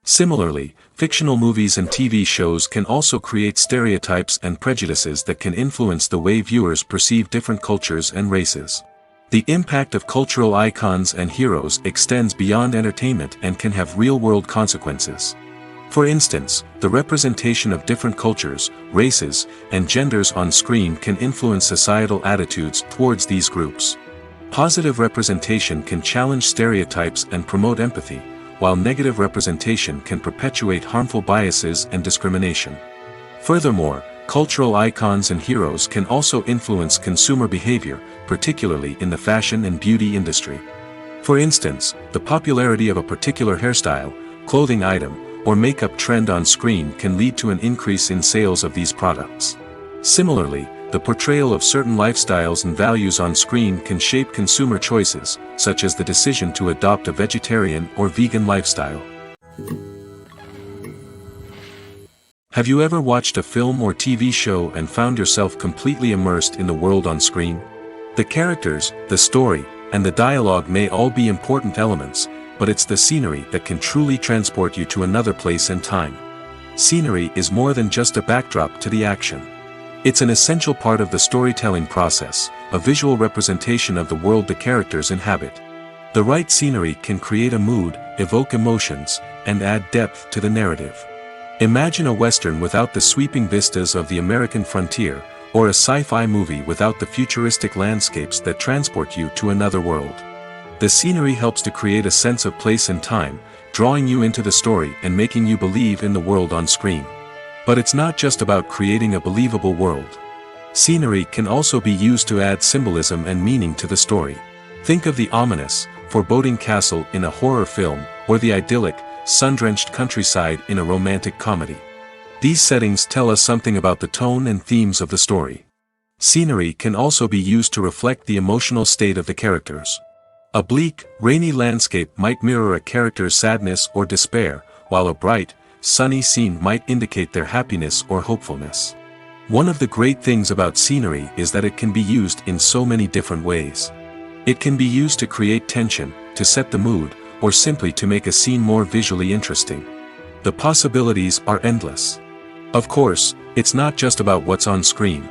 Similarly, fictional movies and TV shows can also create stereotypes and prejudices that can influence the way viewers perceive different cultures and races. The impact of cultural icons and heroes extends beyond entertainment and can have real-world consequences. For instance, the representation of different cultures, races, and genders on screen can influence societal attitudes towards these groups. Positive representation can challenge stereotypes and promote empathy, while negative representation can perpetuate harmful biases and discrimination. Furthermore, cultural icons and heroes can also influence consumer behavior, particularly in the fashion and beauty industry. For instance, the popularity of a particular hairstyle, clothing item, or makeup trend on screen can lead to an increase in sales of these products. Similarly, the portrayal of certain lifestyles and values on screen can shape consumer choices, such as the decision to adopt a vegetarian or vegan lifestyle. Have you ever watched a film or TV show and found yourself completely immersed in the world on screen? The characters, the story, and the dialogue may all be important elements, but it's the scenery that can truly transport you to another place and time. Scenery is more than just a backdrop to the action. It's an essential part of the storytelling process, a visual representation of the world the characters inhabit. The right scenery can create a mood, evoke emotions, and add depth to the narrative. Imagine a Western without the sweeping vistas of the American frontier, or a sci-fi movie without the futuristic landscapes that transport you to another world. The scenery helps to create a sense of place and time, drawing you into the story and making you believe in the world on screen. But it's not just about creating a believable world. Scenery can also be used to add symbolism and meaning to the story. Think of the ominous, foreboding castle in a horror film, or the idyllic, sun-drenched countryside in a romantic comedy. These settings tell us something about the tone and themes of the story. Scenery can also be used to reflect the emotional state of the characters. A bleak, rainy landscape might mirror a character's sadness or despair, while a bright, sunny scene might indicate their happiness or hopefulness. One of the great things about scenery is that it can be used in so many different ways. It can be used to create tension, to set the mood, or simply to make a scene more visually interesting. The possibilities are endless. Of course, it's not just about what's on screen.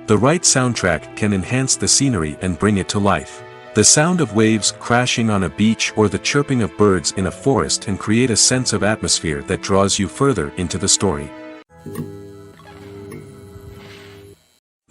The right soundtrack can enhance the scenery and bring it to life. The sound of waves crashing on a beach or the chirping of birds in a forest can create a sense of atmosphere that draws you further into the story.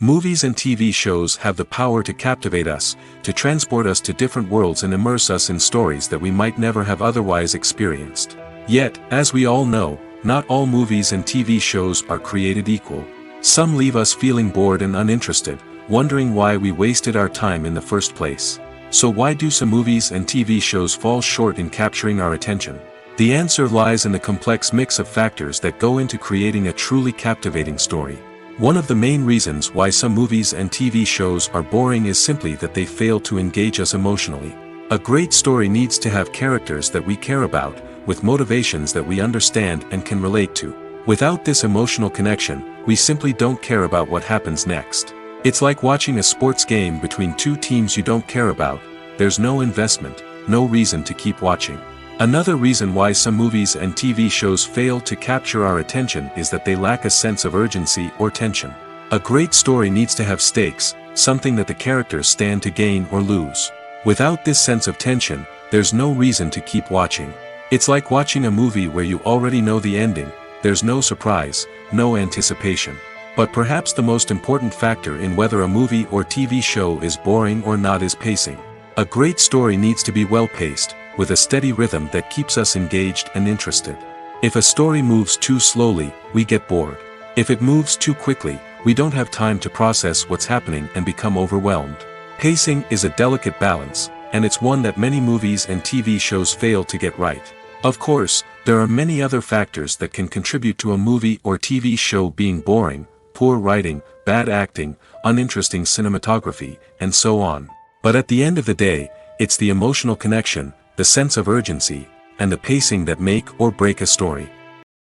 Movies and TV shows have the power to captivate us, to transport us to different worlds and immerse us in stories that we might never have otherwise experienced. Yet, as we all know, not all movies and TV shows are created equal. Some leave us feeling bored and uninterested, wondering why we wasted our time in the first place. So why do some movies and TV shows fall short in capturing our attention? The answer lies in the complex mix of factors that go into creating a truly captivating story. One of the main reasons why some movies and TV shows are boring is simply that they fail to engage us emotionally. A great story needs to have characters that we care about, with motivations that we understand and can relate to. Without this emotional connection, we simply don't care about what happens next. It's like watching a sports game between two teams you don't care about. There's no investment, no reason to keep watching. Another reason why some movies and TV shows fail to capture our attention is that they lack a sense of urgency or tension. A great story needs to have stakes, something that the characters stand to gain or lose. Without this sense of tension, there's no reason to keep watching. It's like watching a movie where you already know the ending. There's no surprise, no anticipation. But perhaps the most important factor in whether a movie or TV show is boring or not is pacing. A great story needs to be well-paced, with a steady rhythm that keeps us engaged and interested. If a story moves too slowly, we get bored. If it moves too quickly, we don't have time to process what's happening and become overwhelmed. Pacing is a delicate balance, and it's one that many movies and TV shows fail to get right. Of course, there are many other factors that can contribute to a movie or TV show being boring: poor writing, bad acting, uninteresting cinematography, and so on. But at the end of the day, it's the emotional connection, the sense of urgency, and the pacing that make or break a story.